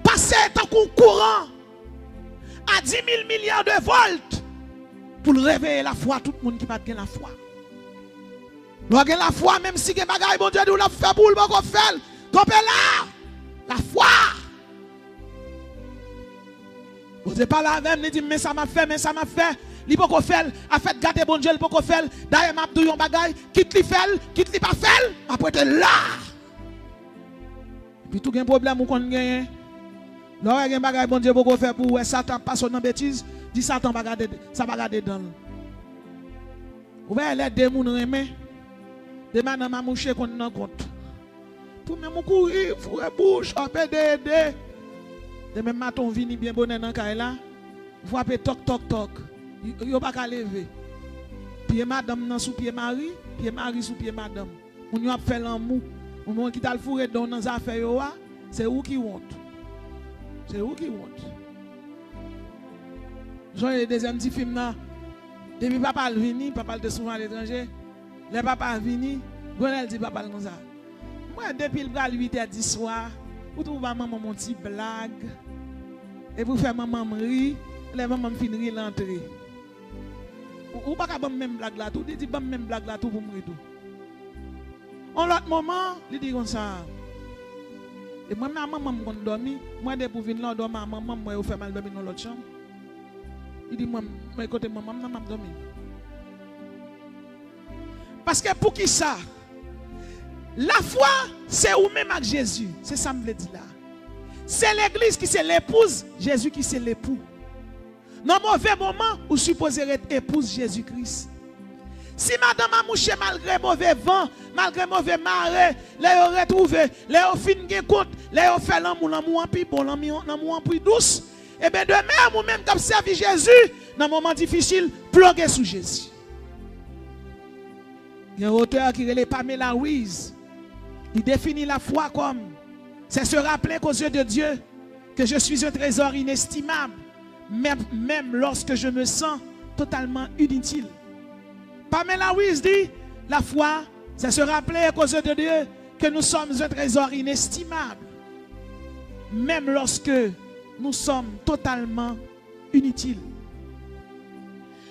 passer tant qu'on courant à 10 000 milliards de volts pour réveiller la foi, tout le monde qui va gagner la foi. Nous avons la foi, même si les bagailles, bon Dieu, nous l'avons fait pour le bon faire. Trompez là, la foi. Vous n'êtes pas là même, vous dites, mais ça m'a fait, il peut faire, a fait garder bon Dieu, il peut faire, d'ailleurs, m'a dit un bagaille, quitte li fait, quitte li pas fait, après tu es là. Et puis tout un problème où qu'on gagne. Là, il y a un bagage bon Dieu pour faire pour Satan passe dans bêtise, dit Satan va garder ça va garder dans. Vous voyez les démons remè, demain dans ma mouche qu'on nan compte. Pour même courir, fourrer bouche, aider. Demain matin vini bien bonne dans caille là, frapper toc toc toc. Yo pas ka lever. Pied madame nan sous pied mari sous pied madame. On y a fait l'amour. On monde qui t'a le fourré dans nos affaires yo, c'est où qui honte. C'est où qui honte. J'ai les deuxième petit film là. Depuis papa vini, papa était souvent à l'étranger. Les papa vini, Gonel dit papa comme ça. Moi depuis le bras 8h10 soir, pour trouver maman mon petit blague et pour faire maman rire, les maman finir l'entrée. Ou pas qu'à même blague là tout, dit même blague là tout pour mourir tout. En l'autre moment, il dit comme ça. Et moi maman me dormi, moi dès pour venir là dormir maman moi fait mal dormir dans l'autre chambre. Il dit moi écoutez maman m'a dormi. Parce que pour qui ça? La foi, c'est ou même avec Jésus. C'est ça que je veux dire là. C'est l'église qui c'est l'épouse, Jésus qui c'est l'époux. Dans un mauvais moment, vous supposez être épouse Jésus-Christ. Si madame a mouché malgré mauvais vent, malgré mauvais marée, les ont retrouvé, les ont fini de compte, les ont fait l'amour en plus bon, l'amour en plus douce. Et bien de même, ou même comme servi Jésus, dans un moment difficile, pluguez sous Jésus. Il y a un auteur qui est Pamela Ruiz. Il définit la foi comme c'est se rappeler qu'aux yeux de Dieu que je suis un trésor inestimable, même lorsque je me sens totalement inutile. Pamela Ruiz dit la foi, c'est se rappeler qu'aux yeux de Dieu que nous sommes un trésor inestimable, même lorsque nous sommes totalement inutiles.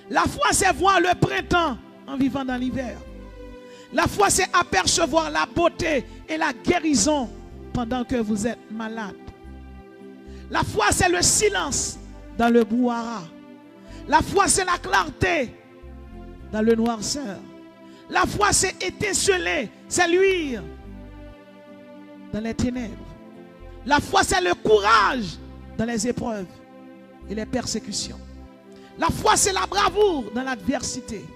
La foi, c'est voir le printemps en vivant dans l'hiver. La foi, c'est apercevoir la beauté et la guérison pendant que vous êtes malade. La foi, c'est le silence dans le brouhaha. La foi, c'est la clarté dans le noirceur. La foi, c'est étinceler, c'est luire dans les ténèbres. La foi, c'est le courage dans les épreuves et les persécutions. La foi, c'est la bravoure dans l'adversité.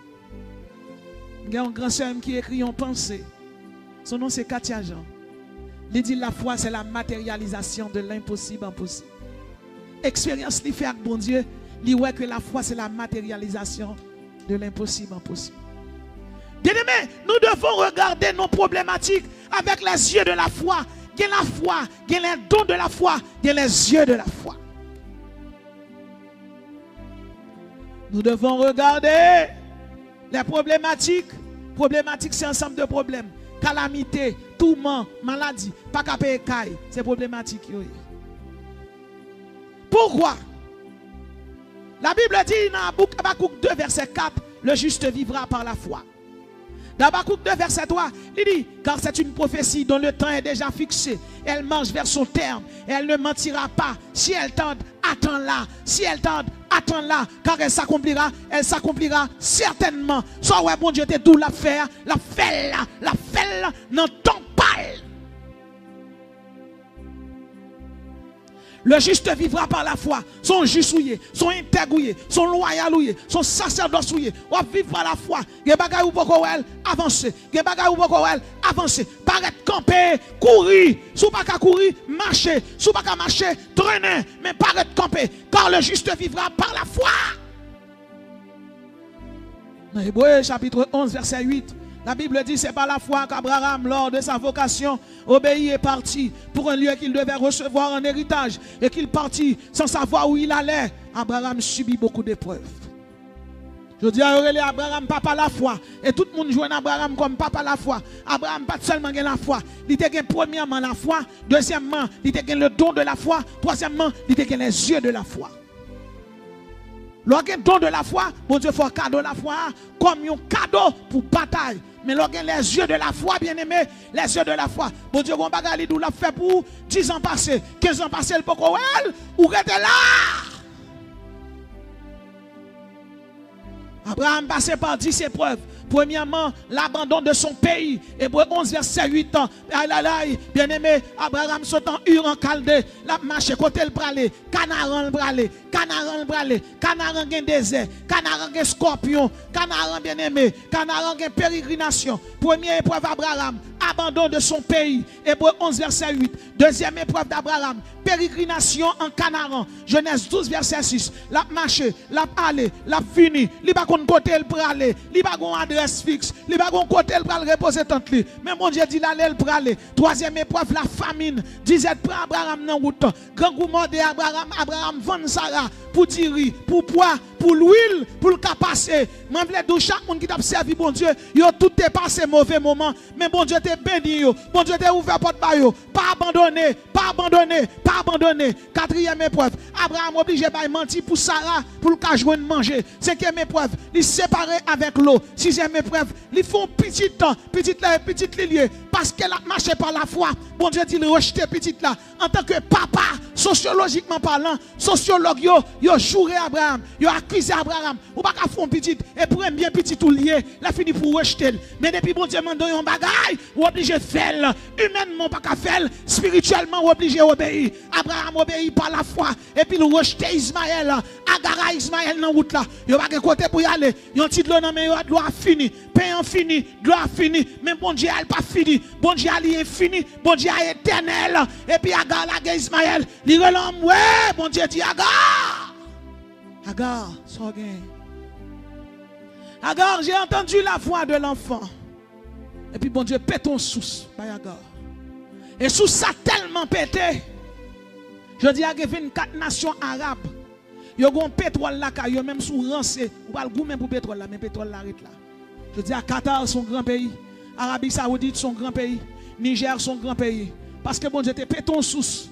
Il y a un grand sœur qui écrit en pensée. Son nom c'est Katia Jean. Il dit la foi c'est la matérialisation de l'impossible en possible. Expérience li fait avec bon Dieu, il voit que la foi c'est la matérialisation de l'impossible en possible. Bien-aimés, nous devons regarder nos problématiques avec les yeux de la foi. Il y a la foi, il y a les dons de la foi, il y a les yeux de la foi. Nous devons regarder les problématiques. Problématiques, c'est un ensemble de problèmes. Calamité, tourment, maladie, pas qu'à payer caille. C'est problématique. Pourquoi? La Bible dit dans Habakkuk 2, verset 4, le juste vivra par la foi. Dans Habakkuk 2, verset 3, il dit, car c'est une prophétie dont le temps est déjà fixé. Elle marche vers son terme. Et elle ne mentira pas. Si elle tente, attends-la. Si elle tente, attends-la. Car elle s'accomplira certainement. Soit ouais, bon Dieu, t'es tout la faire là, n'entends pas. Le juste vivra par la foi. Son juste souillé, son intègre, son loyal, son sacerdoce souillé. On vivre par la foi. Ge bagay ou poko wel, avancer. Ge bagay ou poko wel, avancer. Paraître camper, courir. Sou pas ka courir, marcher. Sou pas ka marcher, traîner. Mais paraître camper. Car le juste vivra par la foi. Dans Hébreux chapitre 11, verset 8. La Bible dit c'est par la foi qu'Abraham, lors de sa vocation, obéit et partit pour un lieu qu'il devait recevoir en héritage. Et qu'il partit sans savoir où il allait. Abraham subit beaucoup d'épreuves. Je dis à Aurélie, Abraham, papa la foi. Et tout le monde joue Abraham comme papa la foi. Abraham pas seulement la foi. Il était premièrement la foi. Deuxièmement, il était le don de la foi. Troisièmement, il était les yeux de la foi. Lorsqu'il don de la foi, bon Dieu fait cadeau de la foi comme un cadeau pour bataille. Mais lorsqu'il les yeux de la foi, bien aimé, les yeux de la foi. Bon Dieu, on bagarre d'où l'a fait pour 10 ans passés, 15 ans passés, le poko elle, ou rete là. Abraham passait par 10 épreuves. Premièrement, l'abandon de son pays. Hébreux 11, verset 8 ans. Bien aimé, Abraham saute en Ur en Chaldée. La marche côté le bralé. Canaran le bralé. Canaran gen désert. Canaran gen scorpion. Canaran bien aimé. Canaran gen pérégrination. Première épreuve Abraham. Abandon de son pays. Hébreux 11, verset 8. Deuxième épreuve d'Abraham. Pérégrination en Canaran. Genèse 12, verset 6. La marche, la aller, la fini. Il va kon côté elle pour aller, il pas gon adresse fixe, il pas gon côté elle pour reposer tante li. Mais mon Dieu dit là elle pour aller. Troisième épreuve la famine. Disait prend Abraham dans route. Grand gourmand de Abraham vend Sarah pour diri, pour poids, pour l'huile, pour le passer. Moi vle dou chaque monde qui t'a servi bon Dieu, yo tout est passé mauvais moment, mais bon Dieu t'est béni yo. Bon Dieu t'est ouvert porte ba yo. Pas abandonné, pas abandonné, pas abandonné. Quatrième épreuve, Abraham obligé de mentir pour Sarah pour le cas joindre manger. Cinquième épreuve, il séparé avec l'eau. Sixième épreuve, ils font petit temps, petite lilie parce qu'elle a marché par la foi. Bon Dieu dit rejeter petite là en tant que papa, sociologiquement parlant, sociologue yo juré Abraham, yo accusé Abraham, ou pas qu'à fond petite et pour bien petit tout lié, la fini pour rejeter. Mais depuis bon Dieu mande un bagage, ou obligé de faire humainement pas qu'à faire, spirituellement ou obligé d'obéir. Abraham obéit par la foi et puis il rejeter Ismaël, agara Ismaël dans route là. Yo pas côté pour y aller, yon petit l'eau dans mais yo doit fini, pain fini, doit fini, mais bon Dieu elle pas fini. Bon Dieu est infini, bon Dieu est éternel. Et puis Agar la Ismaël, il relâme, ouais, bon Dieu dit Agar. Agar, so gain. Agar, j'ai entendu la voix de l'enfant. Et puis bon Dieu pète ton sous, by Agar. Et sous ça tellement pété. Je dis à Gevin 4 nations arabes. Yo gon pétrole là, yo même sous rancé. Ou pas le goût même pour pétrole là, mais pétrole là arrête là. Je dis à Qatar, son grand pays. Arabie Saoudite, son grand pays. Niger, son grand pays. Parce que bon Dieu te pété ton sous.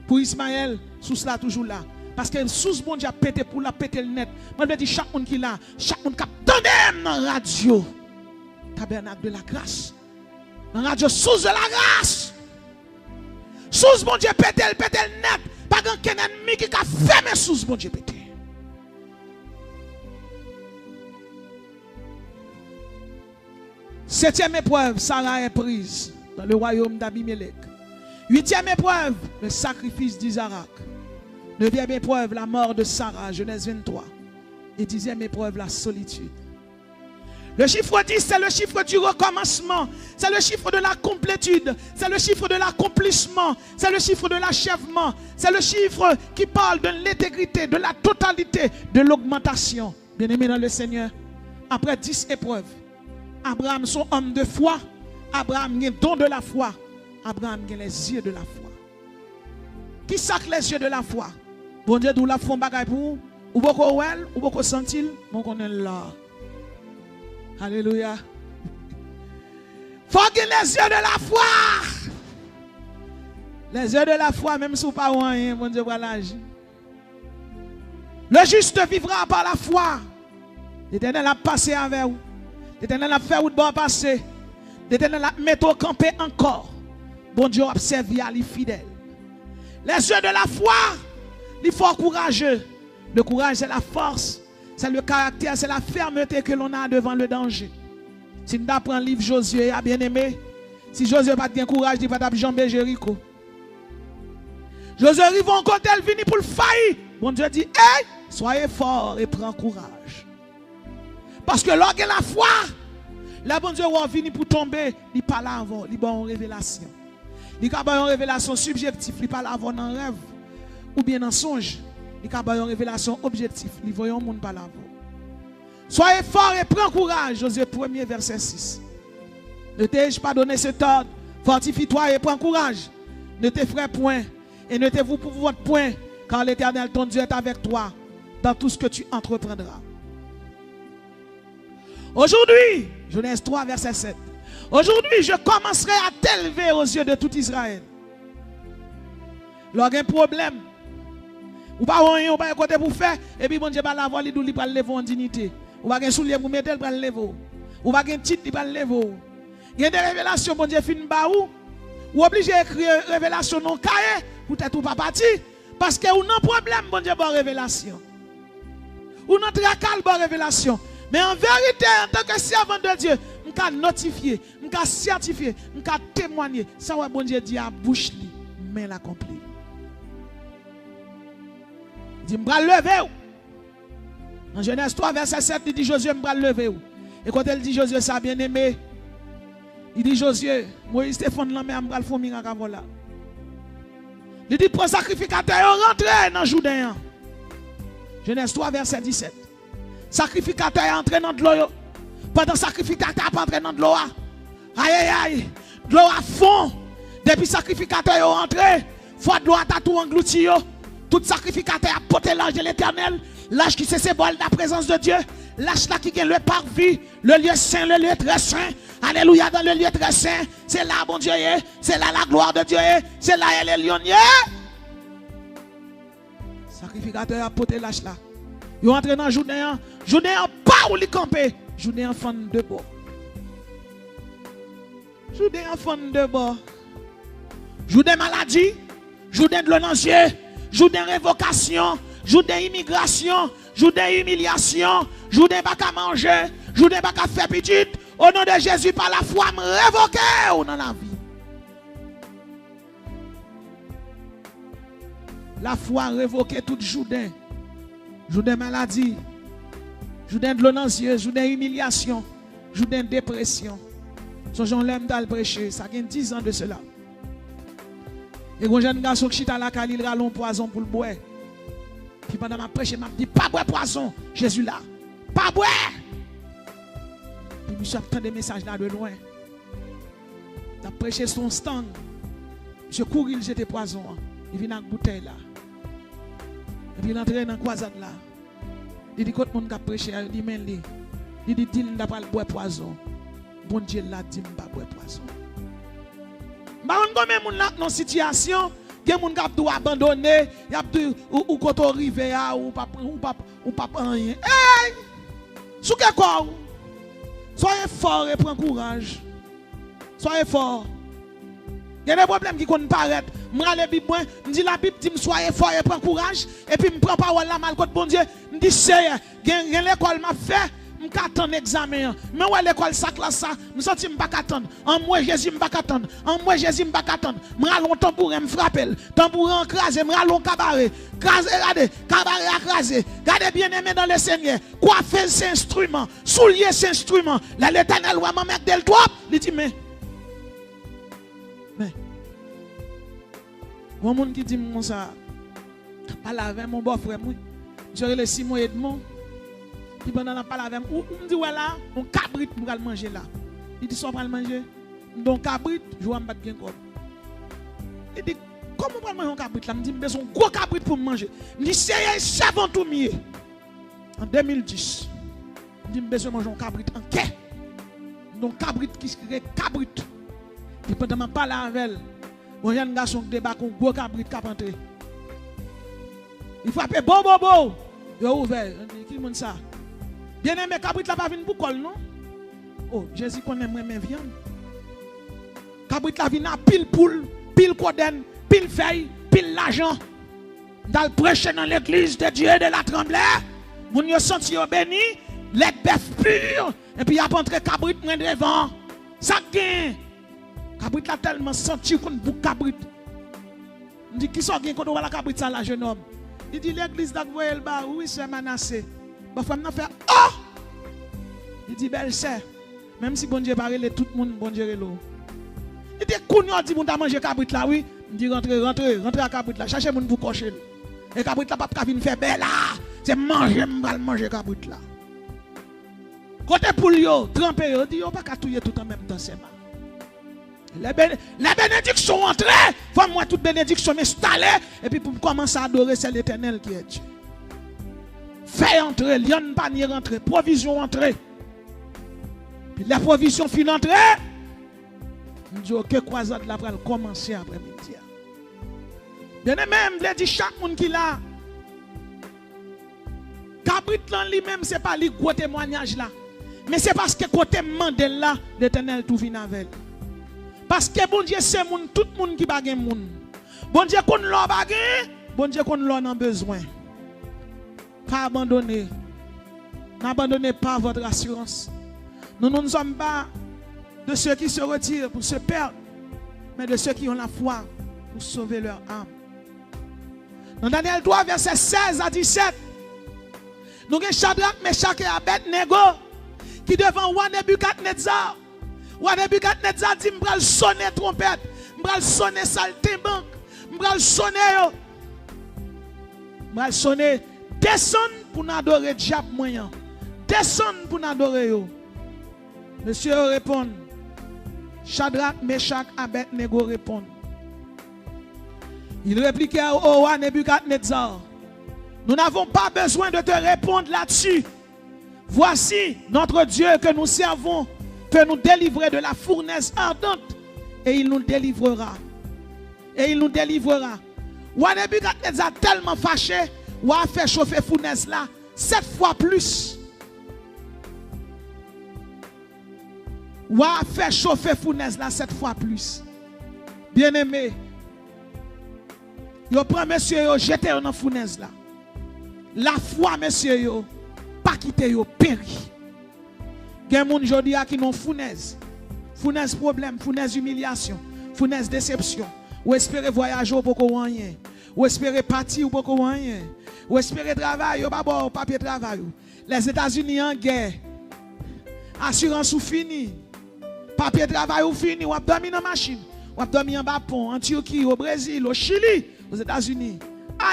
Pour Ismaël, sous là toujours là. Parce que sous bon Dieu a pété pour la péter le net. Moi je dis chaque monde qui là, chaque monde qui a dans la radio. Tabernacle de la grâce. Dans la radio sous de la grâce. Sous bon Dieu pété le net. Pas qu'un ennemi qui a fermé sous bon Dieu pété. Septième épreuve, Sarah est prise dans le royaume d'Abimelech. Huitième épreuve, le sacrifice d'Isaac. Neuvième épreuve, la mort de Sarah, Genèse 23. Et dixième épreuve, la solitude. Le chiffre 10, c'est le chiffre du recommencement. C'est le chiffre de la complétude. C'est le chiffre de l'accomplissement. C'est le chiffre de l'achèvement. C'est le chiffre qui parle de l'intégrité, de la totalité, de l'augmentation. Bien-aimé dans le Seigneur, après 10 épreuves, Abraham, son homme de foi, Abraham a le don de la foi. Abraham a les yeux de la foi. Qui sac les yeux de la foi? Bon Dieu, d'où la foi bagaille pour ou beaucoup well, ou beaucoup sentir, bon qu'on est là. Alléluia. Faut qu'il les yeux de la foi. Les yeux de la foi, même si vous pas rien, bon Dieu va l'agir. Le juste vivra par la foi. L'Éternel a passé avec vous. L'Éternel a fait où de bon passer. L'Éternel a mis au campé encore. Bon Dieu a servi à les fidèles. Les yeux de la foi, il faut courageux. Le courage, c'est la force, c'est le caractère, c'est la fermeté que l'on a devant le danger. Si nous apprenons le livre Josué, à bien aimé, si Josué n'a pas de courage, il va pas jamber Jéricho. Josué arrive en côté, elle vient pour le faillir. Bon Dieu dit, hey, soyez fort et prends courage. Parce que lorsque la foi, là bon Dieu va venir pour tomber, il parle avant, il a une révélation. Il a une révélation subjective, il parle avant dans un rêve ou bien dans un songe. Il a une révélation objective, il voit un monde parler avant. Soyez fort et prends courage, Josué 1er verset 6. Ne t'ai-je pas donné cet ordre? Fortifie-toi et prends courage. Ne t'effraie point et ne t'évoue pour votre point, car l'Éternel ton Dieu est avec toi dans tout ce que tu entreprendras. Aujourd'hui, Genèse 3, verset 7. Aujourd'hui, je commencerai à t'élever aux yeux de tout Israël. Lorsqu'il y a un problème, ou pas rien, ou pas côté pour faire, et puis bon Dieu va l'avoir, il doit le lever en dignité. Ou pas un soulier pour mettre, il va le lever. Ou pas un titre, il va le lever. Il y a des révélations, bon Dieu fin ba ou obligé d'écrire révélation non cahier, peut-être ou pas parti, parce que ou non problème, bon Dieu va révélation. Ou non tracal va révélation. Mais en vérité, en tant que servant de Dieu, je peux notifier, je peux certifier, je peux témoigner. Ça va bon Dieu dit à bouche li, mais l'accompli. Il dit, je vais lever. Dans Genèse 3, verset 7, il dit Josué, je vais lever. Et quand elle dit Josué, ça bien aimé, il dit Josué, Moïse Stéphane, là, mais je vais faire miracle là. Il dit, pour sacrificateur, rentrez dans le Jourdain. Genèse 3, verset 17. Sacrificateur est entré dans de l'eau. Pendant sacrificateur est entré dans de l'eau. Aïe aïe aïe. De l'eau à fond. Depuis sacrificateur est entré. Foi de l'eau a tout englouti. Tout sacrificateur a porté l'ange de l'éternel. L'ange qui se symbole de la présence de Dieu. L'ange là qui est le parvis. Le lieu saint, le lieu très saint. Alléluia, dans le lieu très saint. C'est là, bon Dieu, c'est là la gloire de Dieu. C'est là, elle est lion. Sacrificateur a porté l'ange là. Ils entrent dans le journée. Journée pas où les camper. Journée en fan de bord. Journée en fan de bord. Journée maladie. Journée de l'onancier. Journée révocation. Journée immigration. Journée humiliation. Journée pas qu'à manger. Journée pas qu'à faire petite. Au nom de Jésus, par la foi, me révoquer dans la vie. La foi révoquer toute journée. Journée maladie. Journée de l'onancier. Journée humiliation. Journée dépression. Ce gens l'aiment d'aller prêcher. Ça fait 10 ans de cela. Et quand jeune garçon qui est à la cale, il râle un poison pour le boire. Puis pendant ma prêche, il m'a dit, pas boire poison. Jésus là. Pas boire. Puis je suis des messages là de loin. Il a prêché son stand. Je cours, il jette poison. Il vient dans la bouteille là. Et puis il entre dans la croisade là. Il dit, quand le monde a prêché, il dit, il dit, il n'a pas le boire poison. Bon Dieu l'a dit, il n'a pas boire poison. Combien de gens dans une situation, il y a des gens qui doivent abandonner, il y a des gens qui doivent arriver ou pas rien. Hey! Sous quel corps? Soyez fort et prenez courage. Soyez fort. Il y a des problèmes qui ne paraissent pas. Je dis la Bible dit soyez fort et prenez courage. Et puis je prends parole là mal contre bon Dieu. Je dis c'est l'école m'a fait. Je ne peux pas attendre l'examen. Mais où est l'école ça classe ça? Je sens que je ne peux pas attendre. En moi Jésus je ne peux pas attendre. En moi Jésus je ne peux pas attendre. Je allons tambourin me frapper. Tambourin écrasé, je allons cabaret. Regardez, cabaret écrasé. Regardez bien aimé dans le Seigneur. Coiffer cet instrument, soulier cet instrument. Là l'Éternel va m'en mettre del toi. Il dit mais mon monde qui dit mon ça. Parle avec mon beau-frère moi. Je le Simon Edmond. Puis pendant la parole avec moi, on me dit voilà, on cabrit pour manger là. Il dit ça pour manger. Donc cabrit, je vais me battre bien comme. Il dit comment on va manger un cabrit là? Il me dit besoin un gros cabrit pour manger. Il me dit c'est savon tout mieux. En 2010. Il dit besoin manger un cabrit en quai. Donc cabrit qui serait cabrit. Puis pendant ma parole avec elle, mon jeune garçon qui débarque un gros cabrit qui a entré. Il frappe bo. Il a ouvert. Qui monte ça? Bien aimé, cabrit là pas venu pour col, non? Oh, Jésus connaît moi mes viandes. Cabrit là vient à pile poule, pile coden, pile feuille, pile l'argent. Dans le prêcher dans l'église de Dieu de la Tremblay, vous avez senti béni, les bœufs purs, et puis il a entré cabrit moins devant. Ça gagne. Cabrit là tellement senti qu'on bouc cabrit. On dit qui sont gagne quand on voit la cabrit ça là jeune homme. Il dit l'église là vous voyez le bas, oui c'est menacé. Ma femme n'a fait oh! Il dit belle sœur, même si bon Dieu parle tout le monde bon Dieu l'eau. Il dit qu'on dit mon t'a manger cabrit là oui, il dit rentrez à cabrit là, cherchez mon pour cocher. Et cabrit là pas venir faire belle là, c'est manger cabrit là. Côté pour yo, tremper yo, dit yo pas qu'à touiller tout en même temps c'est mal. Les bénédictions entrées, faut moi toute bénédiction m'installer et puis pour commencer à adorer c'est l'Éternel qui est Dieu. Fait entrer, lion panier rentrer, provision entrer. Puis la provision fin entrer. On dit ok croisade là va commencer après-midi. Bien même je dis chaque monde qui là. Cabrit là lui-même c'est pas lui gros témoignage là. Mais c'est parce que côté Mandel là, l'Éternel tout vient avec. Parce que bon Dieu c'est moun tout monde qui bagay moun. Bon Dieu qu'on l'a bagay, bon Dieu qu'on l'a en besoin. Pas abandonner. N'abandonnez pas votre assurance. Nous ne sommes pas de ceux qui se retirent pour se perdre, mais de ceux qui ont la foi pour sauver leur âme. Dans Daniel 3, verset 16 à 17, nous avons Shadrach, Meshach et Abednego qui devant roi Nebukadnezar. Roi Nebukadnezar dit, je vais sonner trompette, je vais sonner saltimbanque, je vais sonner. Je vais sonner. Descendre pour nous adorer diable moyen. descendre pour nous adorer. Monsieur répond. Shadrach, Meshach, Abednego répondent. Il répliquait au roi Nebuchadnezzar. Nous n'avons pas besoin de te répondre là-dessus. Voici notre Dieu que nous servons peut nous délivrer de la fournaise ardente et il nous délivrera. Et il nous délivrera. Roi Nebuchadnezzar tellement fâché, ou a fait chauffer fournaise là 7 fois plus. Ou a fait chauffer fournaise là 7 fois plus. Bien aimé, yo prend monsieur yo jeté dans fournaise là. La foi monsieur yo pas quitter yo péri. Gen moun jodi a qui non fournaise. Fournaise problème, fournaise humiliation, fournaise déception. Ou espérer voyager ou pas rien. Ou espérer partir ou pas rien. Ou espérer travailler ou pas bon papier travail. Les États-Unis en guerre. Assurance ou fini. Papier travail ou fini, ou ap dormi dans machine, ou ap dormi en bas pont, en Turquie, au Brésil, au Chili, aux États-Unis.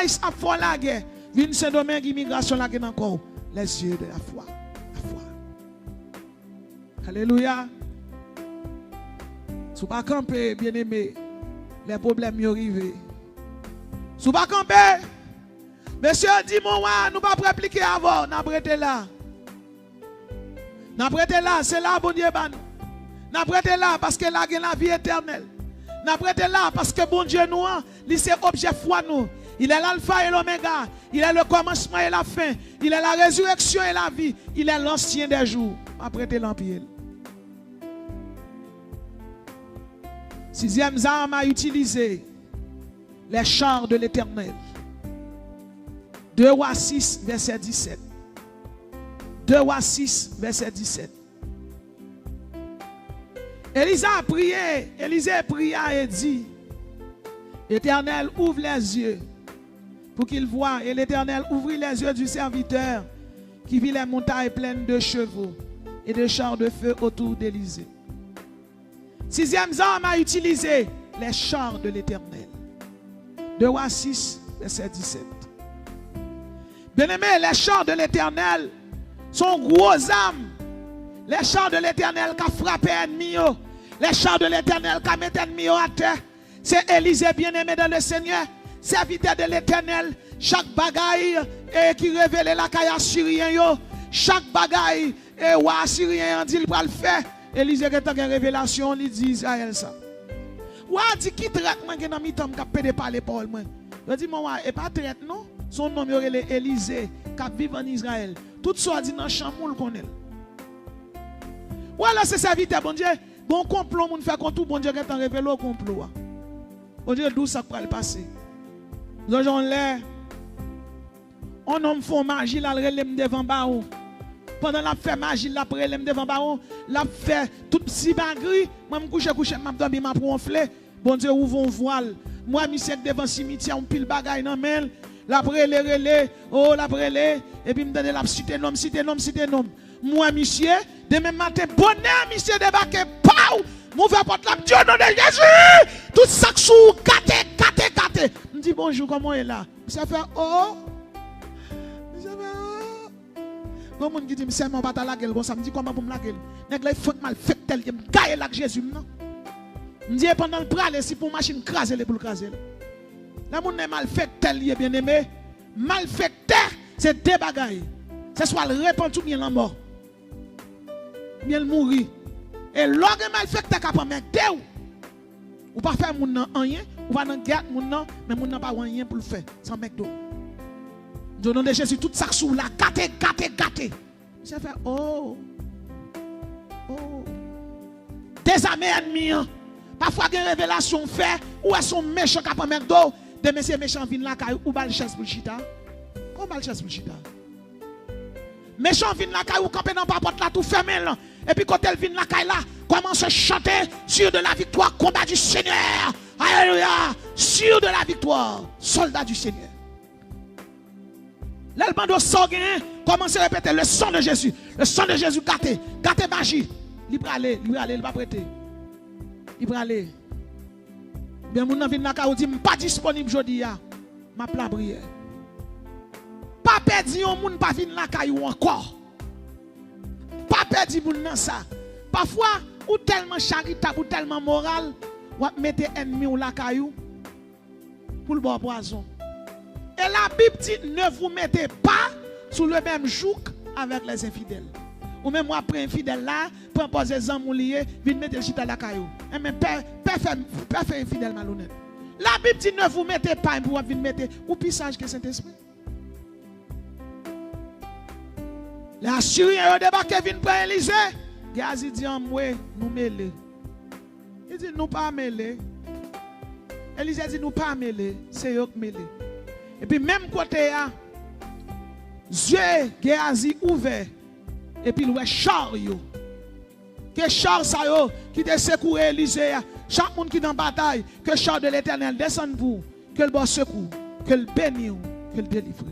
Ice a fait la guerre. Vine Saint-Domingue, immigration là qui est encore. Les yeux de la foi. La foi. Alléluia. Si vous ne pas camper, bien aimé, les problèmes y arrivent. Si vous ne pas camper, monsieur dit, mon roi, nous ne pouvons pas répliquer avant, nous prêté là. Nous prêté là, c'est là, bon Dieu, ban. Nous prêté là parce que là, il y a la vie éternelle. Nous prêté là parce que bon Dieu, nous, c'est objet foi nous. Il est l'alpha et l'oméga. Il est le commencement et la fin. Il est la résurrection et la vie. Il est l'ancien des jours. Nous prêté l'empire. Sixième arme à utiliser les chars de l'Éternel. 2 Rois 6, verset 17. 2 Rois 6, verset 17. Élisée a prié. Élisée pria et dit, Éternel, ouvre les yeux pour qu'il voie. Et l'Éternel ouvrit les yeux du serviteur qui vit les montagnes pleines de chevaux et de chars de feu autour d'Élisée. Sixième arme à utiliser les chars de l'Éternel. 2 Rois 6, verset 17. Bien-aimés, les chars de l'Éternel sont gros armes. Les chars de l'Éternel qui a frappé l'ennemi. Les chars de l'Éternel qui a mis l'ennemi à terre. C'est Élisée bien-aimé dans le Seigneur. Serviteur de l'Éternel. Chaque bagaille qui révèle la caille assyrien. Chaque bagaille et roi assyrien dit il va le faire. Élisée qui a une révélation, il dit Israël ça. Ou a dit qui traite moi qui dans mi temps qui pédé parler Paul moi. Il dit moi et pas traite non. Son nom est Élisée qui vit en Israël. Tout ça dit dans chamoul connaît. Voilà c'est serviteur bon Dieu. Bon complot moun fait contre tout bon Dieu qui a révélé au complot. Bon Dieu d'où ça va le passer. Nous avons l'air on homme font magie là relève devant baou. Pendant la fait magie la relève devant baou, la fait tout petit bagri, moi me coucher m'a dormi m'a ronfler. Bon Dieu ouvre un voile. Moi monsieur devant cimetière on pile bagaille dans main. La relé, oh la relé et puis me donner la cité nom. Moi monsieur demain matin bonheur monsieur débarqué pau m'ouvre porte la Dieu nom de Jésus tout ça sous gâté me dit bonjour comment est là ça fait oh ça fait oh bon monde qui dit c'est mon pas la gueule bon ça me dit comment pour me la gueule nèg là il faut mal fait tel me gailler là Jésus non me dit pendant le praler si pour machine craser les pour craser là monde est mal fait tel bien aimé mal fait c'est deux bagailles c'est soit le répandre bien la mort bien le mourir et l'orgue mal fait t'as capable mettre ou pas faire moun nan rien ou pas nan garde moun nan mais moun nan pas rien pour le faire sans mec d'eau au nom de Jésus tout ça sous la gâté ça fait oh des amis ennemis parfois une révélation fait ou est son méchant capable mettre d'eau des messieurs méchants viennent là ou bal chasse pour chita comment bal chasse pour chita méchant viennent là ou camper dans pas porte là tout fermé là et puis quand elle vient la caille là, commence à chanter sur de la victoire, combat du Seigneur. Alléluia, sur de la victoire, soldat du Seigneur. L'albando sorguin commence à répéter le sang de Jésus gâté magie. Il va aller, il va prêter. Il va aller. Bien mon vient la caille dit pas disponible aujourd'hui m'a plat prière. Pas perdu on moun pas vinn la caille encore. voulez dire pour nous ça. Parfois, ou tellement charitable, ou tellement moral, ou mettez ennemi ou la caillou pour le bon poison. Et la Bible dit, ne vous mettez pas sous le même joug avec les infidèles. Ou même après infidèle là, pour poser les hommes liés, viens mettre le chita la caillou. Et même pas faire infidèle malhonnête. La Bible dit, ne vous mettez pas pour venir mettre ou plus sage que Saint-Esprit. Les Assyriens ont débarqué, viennent prendre Élysée. Géasi dit, nous mêler. Il dit, nous pas mêler. Élysée dit, nous pas mêler. C'est eux qui mêler. Et puis même côté, yeux Géasi ouvert. Et puis le char yo. Que char ça yo qui te secoue Élysée. Chaque monde qui est dans la bataille, que le char de l'Éternel descende pour que le bon secoue, que le bénisse, que le délivre.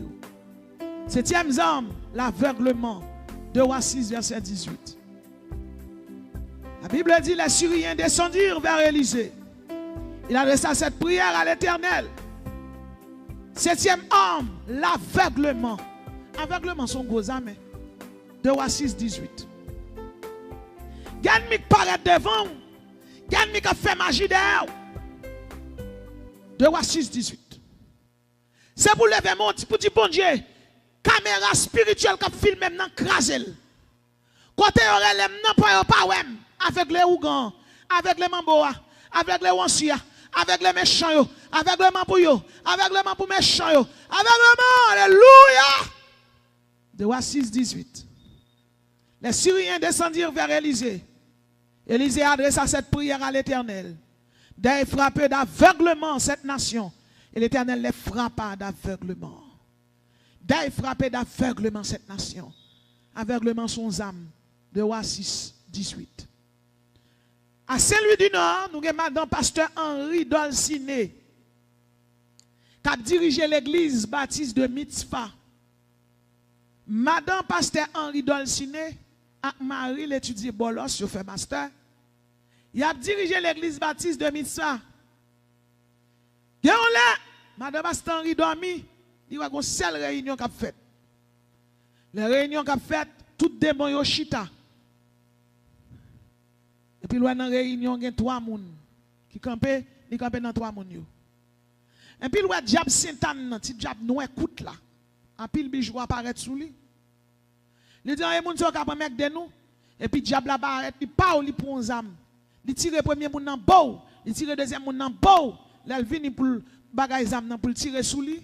Septième arme, l'aveuglement. 2 Rois 6, verset 18. La Bible dit, les Syriens descendirent vers Élysée. Il adressa cette prière à l'Éternel. Septième arme, l'aveuglement. Aveuglement sont gros amis. 2 Rois 6, 18. L'ennemi qui paraît devant, l'ennemi qui fait magie derrière. 2 Rois 6, 18. C'est pour lever mon petit pour dire bon Dieu, caméra spirituelle qui filme même dans crasel. Côté aurait les pas avec les ougans, avec les mamboa, avec les wansia, avec les méchants, avec les mambouyo, avec les mambou méchants, avec les alléluia. 2 Rois 6, 18. Les Syriens descendirent vers Élysée. Élysée adressa cette prière à l'Éternel. D'ailleurs, frapper d'aveuglement cette nation. Et l'Éternel les frappa d'aveuglement. D'ailleurs, frapper d'aveuglement cette nation. Aveuglement son âme. 2 Rois 6, 18. À Saint-Louis du Nord, nous avons madame pasteur Henri Dolciné, qui a dirigé l'église baptiste de Mitzvah. Madame pasteur Henri Dolciné, avec Marie l'étudier Bolos, je fais master. Il a dirigé l'église baptiste de Mitzvah. Et on l'a, madame pasteur Henri dormi, il y a une seule réunion qu'a faite. Les réunions qu'a faites, tout démon yo chita. Et puis dans la réunion, il y a 3 personnes qui campent, ils campent dans 3 personnes. Et puis le diable Satan, petit diable noir écoute là. En pile bijou apparaît sous lui. Il dit, il y a des gens qui ont mettre de nous. Et puis, le diable apparaît, il parle, il prend une âme. Il tire le premier monde dans le beau. Il tire le deuxième monde dans le beau. Il vient pour bagaille âme pour le tirer sous lui.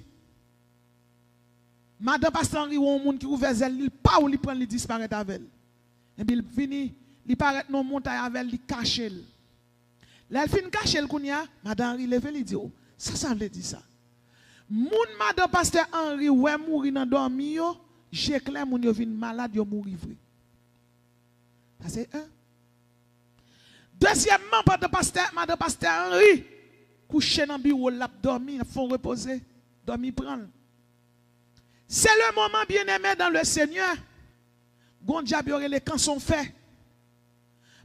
Madame Pasteur Henri, un monde qui ouvre elle, il parle, il prend, il disparaît avec elle. Et puis, il vient, il paraît dans la montagne avec elle, il cache elle. Là, il finit cacher elle, Madame Henri lève, il dit, oh, ça veut dire ça. Moun Madame Pasteur Henri, ouais, mourir dans dormi, j'ai clair, moun yo vin malade, yo mourir vrai. Ça c'est un. Deuxièmement, Madame Pasteur Henri, couché dans le bureau, l'a dormi, font reposer, dormi prendre. C'est le moment bien-aimé dans le Seigneur. Gon diable les quand sont faits.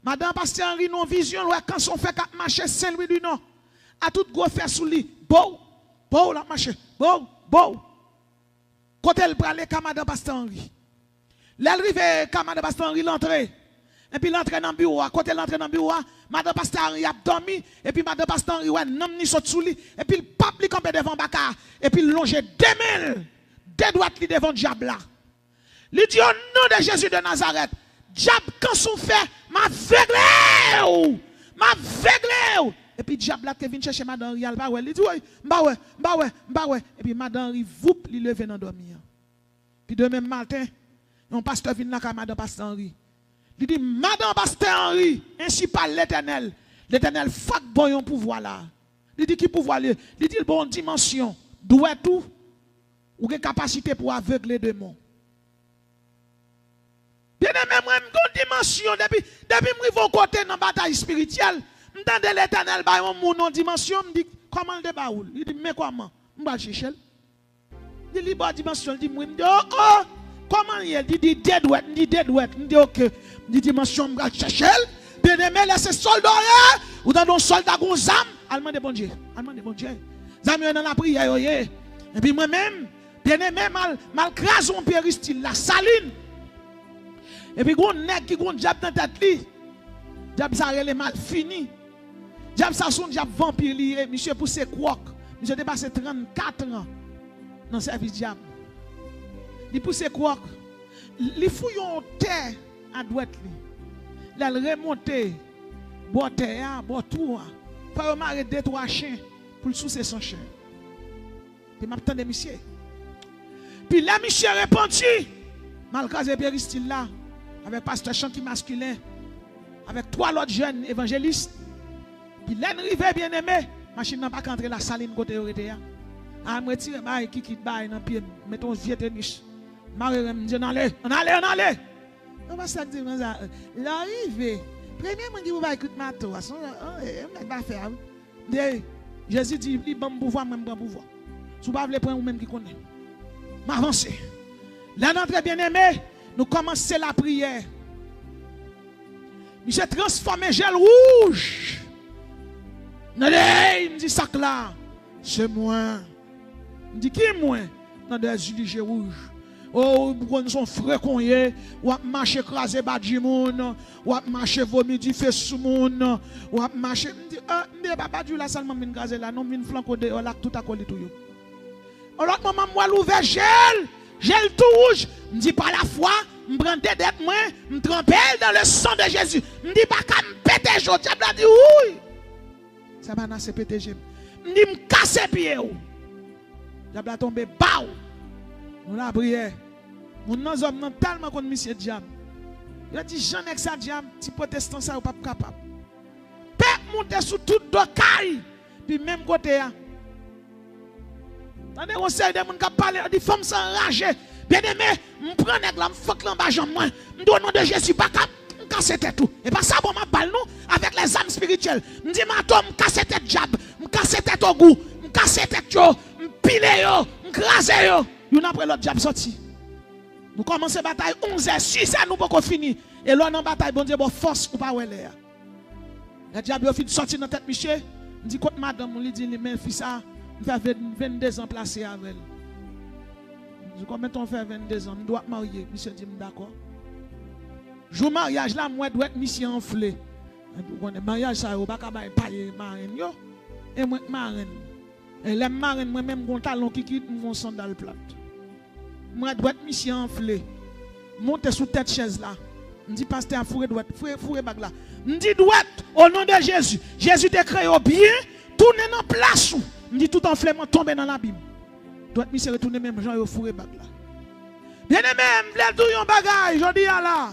Madame Pasteur Henri, non vision, quand sont faits, quand marcher Saint-Louis du Nord, à tout gros faire sous lui, bon, la marche, bon. Quand elle prend les camarades Pasteur Henri. L'arrivée camarade Pasteur Henri l'entrée. Et puis l'entrée dans le bureau. Quand elle entre dans le bureau, madame Pasteur Henri a dormi. Et puis madame Pasteur Henri, ouais, non, ni saute sous lui. Et puis le pape lui campé devant Baka. Et puis il longe 2000. Deux droites li devant diable là. Il dit au nom de Jésus de Nazareth. Diable, quand son fait, m'a véglé. Et puis diable là qui vient chercher madame Henri, il dit oui, bah ouais. Et puis madame Henri, vous, il levé dans dormir. Puis demain matin, un pasteur vient là madame Pasteur Henri. Il dit madame Pasteur Henri, ainsi parle l'Éternel. L'Éternel fait bon pouvoir là. Il dit qui pouvoir il dit bon dimension, doit tout ou une capacité pour aveugler démons. Bien aimé, moi une dimension depuis moi côté dans bataille spirituelle. M'entendez l'Éternel ba mon dimension, me dit comment le débat ou il dit mais comment m'ba chercher. Il dit bonne dimension, il dit moi oh comment il dit dead wet, me dit OK, dit dimension m'ba chercher. Bien aimé, laissez soldat ou dans un soldat gon zam, allemand de bon Dieu. Zam dans la prière et puis moi même bien aimé mal crase on péristyle la saline. Et puis, on nèg qui gon diable dans tête li. Diable ça relé mal fini. Diable ça son diable vampire li, monsieur poussé croc. Monsieur dépassé 34 ans dans service diable. Il poussé croc. Li fouillon terre à droite li. Là remonter bois terre, bois tout. Pas marrer 2-3 chiens pour le soucier son chien. Puis m'attendait monsieur. Puis là monsieur répandu. Malgré Pierre Style là avec pasteur chantier masculin avec 3 autres jeunes évangélistes. Puis là arrivé bien aimé, machine n'a pas qu'entrer la saline côté orité. Ah me retire bail qui quitte bail dans pied, mettons vieux tennis. Marie me dit on allez. On va ça dire ça. L'arrivée. Premier monde qui vous va écouter mato, on va faire. Jésus dit il bon pouvoir même bon pouvoir. Si vous pas voulez prendre ou même qui connaît. M'avancer. Là notre bien-aimé, nous commençons la prière. Il s'est transformé en gel rouge. Il me dit ça là, c'est moi. Il dit qui moi? Dans des yeux rouges. Oh, nous sommes frères qu'on y est. Ou à marcher écrasé bas du monde. Ou à marcher vomi du feu sous monde. Ou à marcher. Il dit, papa du la seulement min gazé là. Non, min flanco de là tout à coller tout. Alors, maman, moi, l'ouvert gel tout rouge. Je dis par la foi, je prends des dettes, moi, je trempe dans le sang de Jésus. Je dis pas qu'à me péter, je dis, oui. Ça va nasser péter, je dis, me casser pied. Je vais tomber, bao. Nous la prière. Mon nom homme tellement contre monsieur diable. Il a dit j'en ai que ça diable, petit protestant ça ou pas capable. Pep monter sous tout docaille. Puis même côté là. Tandis qu'on sait des gens qui parlent des femmes s'enrager. Bien aimé, me prend nèg là, me fuck l'en bas jambe moi. Me donne nom de Jésus pas cap, me casser tête tout. Et pas ça bon m'a balle nous avec les âmes spirituelles. Me dit ma toi me casser tête diable, me casser tête au goût, me casser tête yo, me piler yo, me craser yo. Yon après l'autre diable sorti. Nous commençons la bataille 11h, 6h, nous pas fini. Et là, dans la bataille, bon Dieu, bon force ou pas ouais là. Le diable a fait sortir dans tête monsieur. Il dit contre madame, on lui dit mais fils ça, il fait 22 ans placé avec elle. Je dis combien on fait 22 ans, on doit marier. Monsieur dit d'accord. Jour mariage là, moi doit être monsieur enflé. Le mariage ça ou pas capable payer marraine yo. Et moi marraine. Et les marraines moi même mon talon qui quitte mon sandal plate. Moi doit être monsieur enflé. Monter sous tête chaise là. Me dit pasteur à fourrer droite, fourrer bague là. Me dit droite au nom de Jésus. Jésus t'a créé bien, tourner dans place. Me dit tout enflement tomber dans l'abîme. Doit monsieur retourner même Jean au fourrer bague là. Bien aimé, m'vle tout yon bagay, je dis là.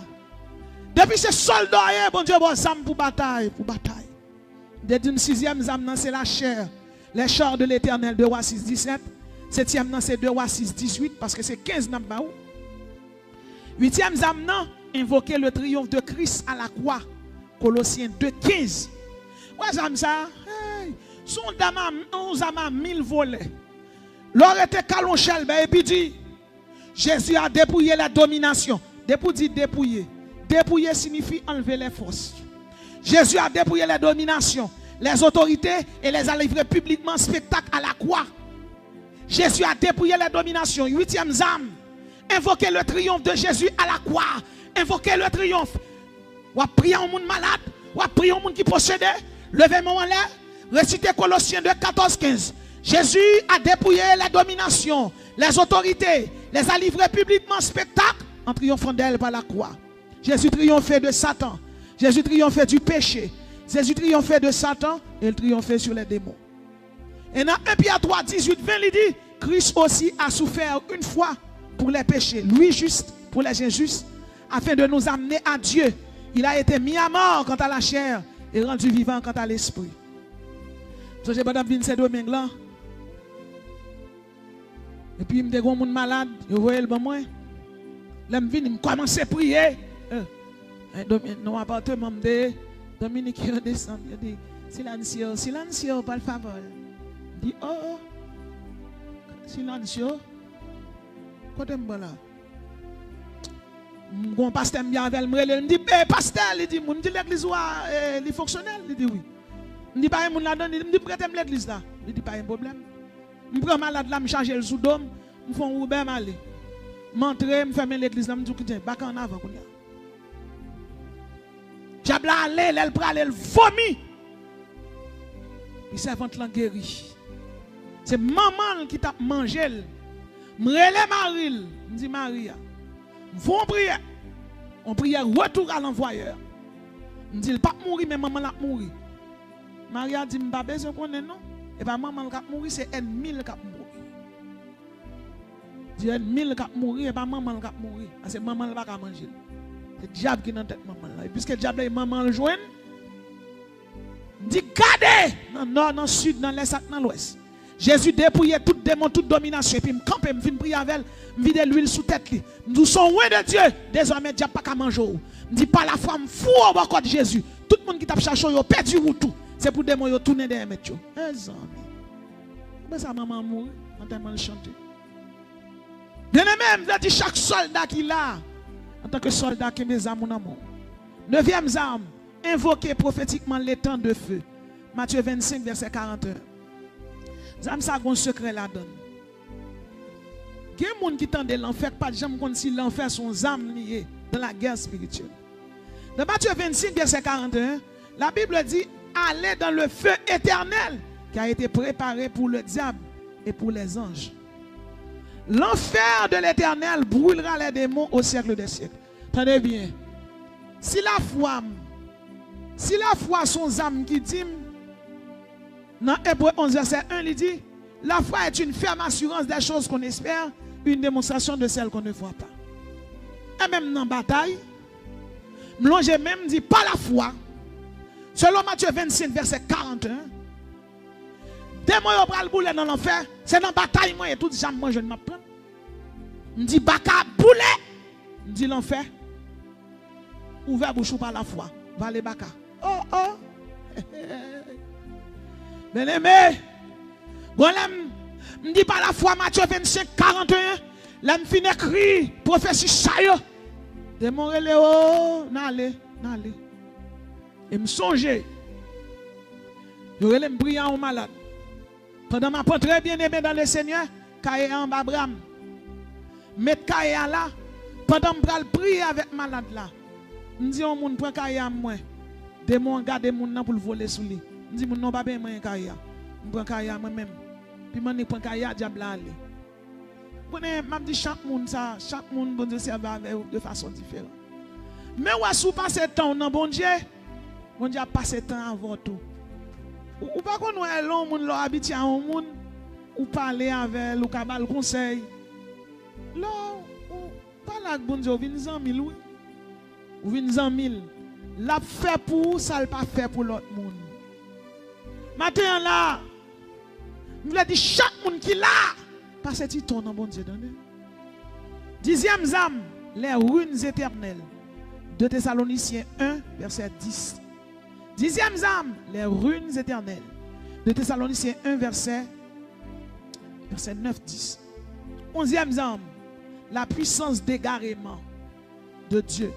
Depuis ce soldat, bon Dieu, bon zam pour bataille, Depuis une 6e zam c'est la chair. Les chars de l'Éternel 2 Rois 6 17. 7e c'est 2 Rois 6 18 parce que c'est 15 nan ba ou. 8e zam invoquer le triomphe de Christ à la croix. Colossiens 2 15. Ouais zam ça. Hey, son dama 11 ama 1000 volets. L'aurait été calonchel et puis dit Jésus a dépouillé la domination. Dépouiller. Dépouiller signifie enlever les forces. Jésus a dépouillé les dominations, les autorités et les a livrés publiquement spectacle à la croix. Jésus a dépouillé les dominations. 8e zam. Invoquer le triomphe de Jésus à la croix. Invoquer le triomphe. Ou prier un monde malade. Ou prier un monde qui possède. Levez-moi en l'air. Récitez Colossiens 2 14 15. Jésus a dépouillé les dominations, les autorités, les a livrés publiquement spectacle en triomphant d'elle par la croix. Jésus triomphait de Satan. Jésus triomphait du péché. Jésus triomphait de Satan et il triomphait sur les démons. Et dans 1 Pierre 3, 18, 20, il dit, Christ aussi a souffert une fois pour les péchés, lui juste pour les injustes, afin de nous amener à Dieu. Il a été mis à mort quant à la chair et rendu vivant quant à l'esprit. So, j'ai pas d'abîme ces domaines-là. Et puis, il me dit, un monde malade, vous voyez le bon moins. Là, je commence à prier. Dans l'appartement de Dominique, il descend. Il dit, silencio, par favor. Il dit, oh, silencio. Côté moi là. Mon pasteur me dit avec moi, il me dit, pasteur, il dit, l'église est fonctionnelle. Il dit, oui. Il dit, pas un monde là-dedans, il me dit, prêtez l'église là. Il dit, pas un problème. Je prends malade là, je charge le sous-dôme, je fais un Uber, je m'entre, je ferme l'église là, je dis, tiens, bac en avant. Diable a allé, elle prend elle vomit. Il servante l'en guéri. C'est maman qui t'a mangé. M'rele Marie, me dit Maria. Vont prier. On prie retour à l'envoyeur. Me dit il pas mourir mais maman l'a mourir. Maria dit m'pas besoin connaître non. Et pas maman qui mourir c'est ennemi qui mourir. Dit ennemi qui mourir et pas maman qui mourir. Parce que maman ne va pas manger. C'est le diable qui est dans tête maman là. Et puisque le diable est maman le joindre. Dit gardez dans le nord, dans le sud, dans l'est, dans l'ouest. Jésus dépouillait tout démon, toute domination. Et puis, je campe, je viens prier avec elle, je vide l'huile sous tête. Nous sommes loin de Dieu. Désormais, le diable n'a pas qu'à manger. Je dis pas la foi, je fous au bord de Jésus. Tout le monde qui t'a cherché, il a perdu tout. C'est pour démon, il a tourné derrière mes yeux. Eh, amis. Comment ça, maman mourir? On t'a mal chanté. Bien aimé, je dis chaque soldat qui l'a, en tant que soldat qui mes âmes, mon amour. 9e arme, invoquer prophétiquement les temps de feu. Matthieu 25, verset 41. Zam ça un secret la donne. Il y a des gens qui tendent l'enfer, pas de gens comme si l'enfer sont âmes liées dans la guerre spirituelle. Dans Matthieu 25, verset 41, la Bible dit allez dans le feu éternel qui a été préparé pour le diable et pour les anges. L'enfer de l'éternel brûlera les démons au siècle des siècles. Tenez bien. Si la foi sont âmes qui dit dans Hébreu 11, verset 1, il dit la foi est une ferme assurance des choses qu'on espère, une démonstration de celles qu'on ne voit pas. Et même dans la bataille, j'ai même dit pas la foi. Selon Matthieu 25, verset 41, dès moi je prends le boulet dans l'enfer, c'est dans la bataille, moi et tout ça, moi je ne m'apprends. Je dis baka boulet, je dis l'enfer, ouvert bouche par la foi, va les baka. Oh oh. Bien aimé, je ne dis pas la foi, Matthieu 25, 41, là je finis écrit, prophétie chayo. De mon reléo, n'allez. Et me songer, je vais me prier en malade. Pendant ma très bien aimé dans le Seigneur, Kaye en Abraham. Mettre Kaye là, pendant que je prier avec malade là, je dis au monde, prends Kaye à moi. Démon garde mon pour le voler sous lui. Je dis, non, pas bien, moi, Kaye. Je prends Kaye moi-même. Puis je prends Kaye à diable aller. Je dis, chaque monde, bon Dieu, serve de façon différente. Mais si vous passez le temps dans bon Dieu a passé le temps avant tout. Ou pas qu'on ait long monde leur habitué à un monde ou parler avec ou cabal conseil. Là, parle avec bon Dieu, vinn 100 000 oui. Ou vinn 100 000. L'a fait pour ça, le pas fait pour l'autre monde. Maintenant là, je voulais dire chaque monde qui là passe petit temps dans bon Dieu. 10e âme, les ruines éternelles. 2 Thessaloniciens 1, verset 10. 10e âme, les ruines éternelles. 2 Thessaloniciens 1, verset 9-10. 11e âme, la puissance d'égarement de Dieu.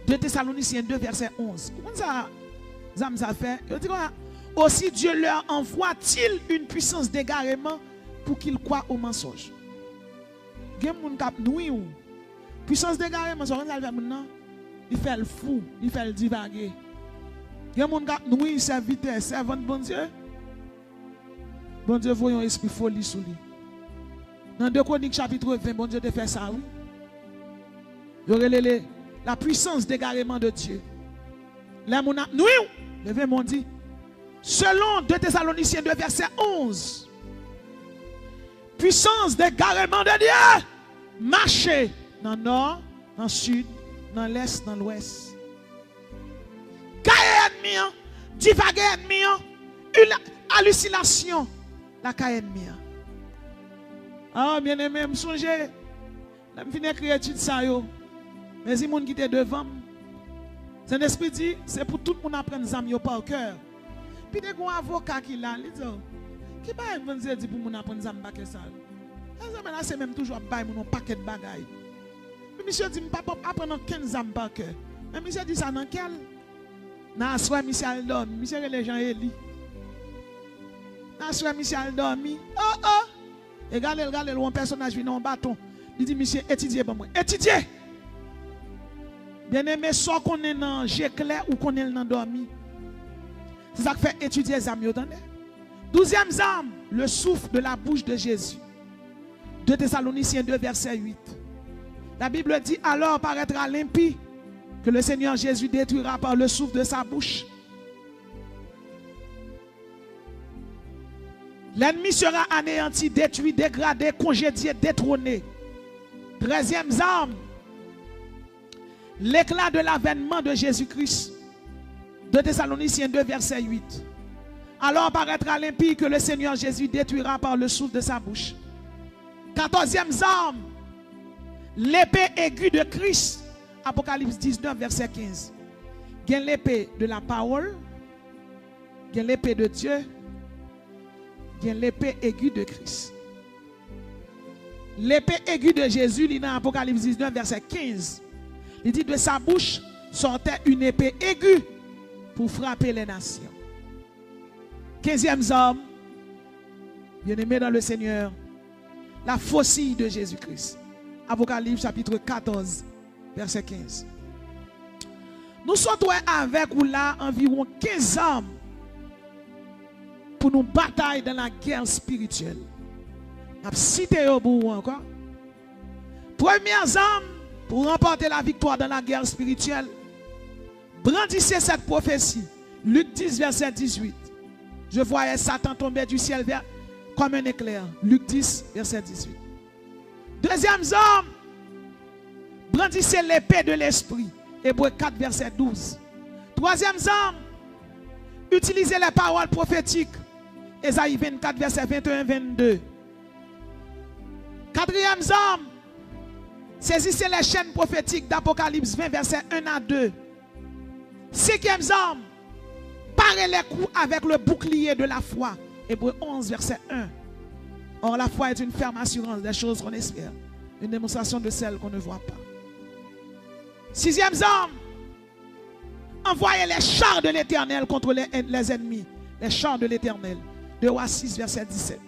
2 Thessaloniciens 2, verset 11. Comment ça fait? Aussi Dieu leur envoie-t-il une puissance d'égarement pour qu'ils croient au mensonge. Puissance d'égarement, il fait le fou, il fait le divaguer. Il y a des gens qui nous serviteurs, servant bon Dieu. Bon Dieu, voyons esprit folie sous lui. Dans 2 Chroniques chapitre 20, bon Dieu te fait ça, oui. La puissance d'égarement de Dieu. Les gens nous, levez mon dit. Selon 2 Thessaloniciens 2, verset 11. Puissance d'égarement de Dieu. Marcher dans le nord, dans le sud, dans l'est, dans l'ouest. Caille ennemi, divaguer ennemi, une hallucination, la caille ennemi. Ah, bien aimé, je me songe, je finis d'écrire ça, mais si les gens qui étaient devant, c'est un esprit dit, c'est pour tout le monde apprendre ça par cœur. Puis il y a un avocat qui l'a, il dit, qui va dire pour nous apprendre ça par cœur? C'est même toujours un paquet de bagailles. Monsieur dit, je ne peux pas apprendre 15 ans par cœur. Mais monsieur dit ça dans quel? Dans la soirée, monsieur a dormi. Monsieur les gens élit. Dans la soirée, monsieur a dormi. Oh! Et regardez, un personnage vient dans un bâton. Il dit, monsieur, étudiez pour moi. Étudiez! Bien aimé, soit qu'on est dans jet clair ou qu'on est dans dormi. C'est ça qui fait étudier les âmes. 12e âme, le souffle de la bouche de Jésus. 2 Thessaloniciens 2, verset 8. La Bible dit, alors paraîtra l'impie que le Seigneur Jésus détruira par le souffle de sa bouche. L'ennemi sera anéanti, détruit, dégradé, congédié, détrôné. 13e âme, l'éclat de l'avènement de Jésus-Christ. 2 Thessaloniciens 2, verset 8. Alors paraîtra l'impie que le Seigneur Jésus détruira par le souffle de sa bouche. 14e âme, l'épée aiguë de Christ. Apocalypse 19, verset 15. Il y a l'épée de la parole, il y a l'épée de Dieu, il y a l'épée aiguë de Christ. L'épée aiguë de Jésus, il est dans Apocalypse 19, verset 15. Il dit de sa bouche sortait une épée aiguë pour frapper les nations. 15e homme, bien-aimé dans le Seigneur, la faucille de Jésus-Christ. Apocalypse chapitre 14, verset 15. Nous sommes avec ou là environ 15 hommes pour nous batailler dans la guerre spirituelle. Je vais citer pour vous encore. Premiers hommes pour remporter la victoire dans la guerre spirituelle. Brandissez cette prophétie. Luc 10, verset 18. Je voyais Satan tomber du ciel comme un éclair. Luc 10, verset 18. Deuxième homme, brandissez l'épée de l'esprit. Hébreux 4, verset 12. Troisième homme, utilisez les paroles prophétiques. Ésaïe 24, verset 21-22. Quatrième homme, saisissez les chaînes prophétiques d'Apocalypse 20, verset 1 à 2. Cinquième homme, parez les coups avec le bouclier de la foi. Hébreux 11, verset 1. Or, la foi est une ferme assurance des choses qu'on espère, une démonstration de celles qu'on ne voit pas. Sixième homme, envoyez les chars de l'Éternel contre les ennemis. Les chars de l'Éternel. 2 Rois 6, verset 17.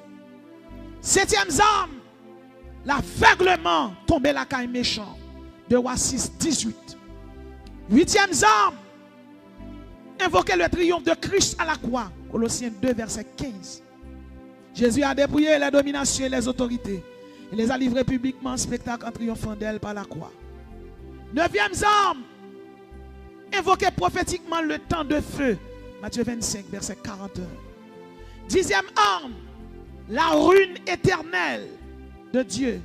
Septième homme, l'aveuglement tomber la caille méchant. 2 Rois 6, 18. Huitième homme, invoquez le triomphe de Christ à la croix. Colossiens 2, verset 15. Jésus a dépouillé les dominations et les autorités. Il les a livrés publiquement en spectacle en triomphant d'elles par la croix. Neuvième homme, invoquez prophétiquement le temps de feu. Matthieu 25, verset 41. Dixième homme, la ruine éternelle de Dieu.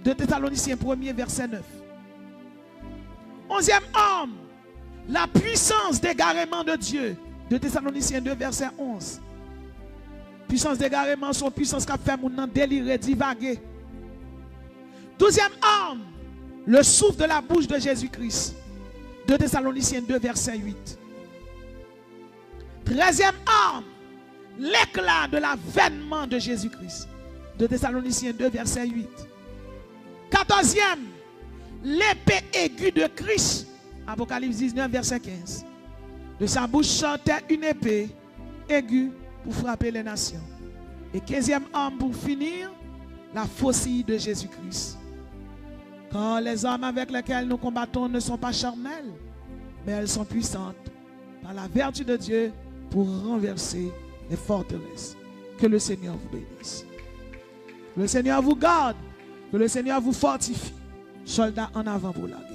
2 Thessaloniciens 1, verset 9. Onzième homme, la puissance d'égarement de Dieu. 2 Thessaloniciens 2, verset 11. Puissance d'égarement, son puissance qui a fait mon délirer, divaguer. 12e homme, le souffle de la bouche de Jésus-Christ. 2 Thessaloniciens 2, verset 8. 13e homme, l'éclat de l'avènement de Jésus-Christ. 2 Thessaloniciens 2, verset 8. 14e, l'épée aiguë de Christ. Apocalypse 19, verset 15. De sa bouche sortait une épée aiguë pour frapper les nations. Et 15e homme pour finir, la faucille de Jésus-Christ. Car les armes avec lesquelles nous combattons ne sont pas charnelles, mais elles sont puissantes par la vertu de Dieu pour renverser les forteresses. Que le Seigneur vous bénisse. Que le Seigneur vous garde. Que le Seigneur vous fortifie. Soldats en avant pour la guerre.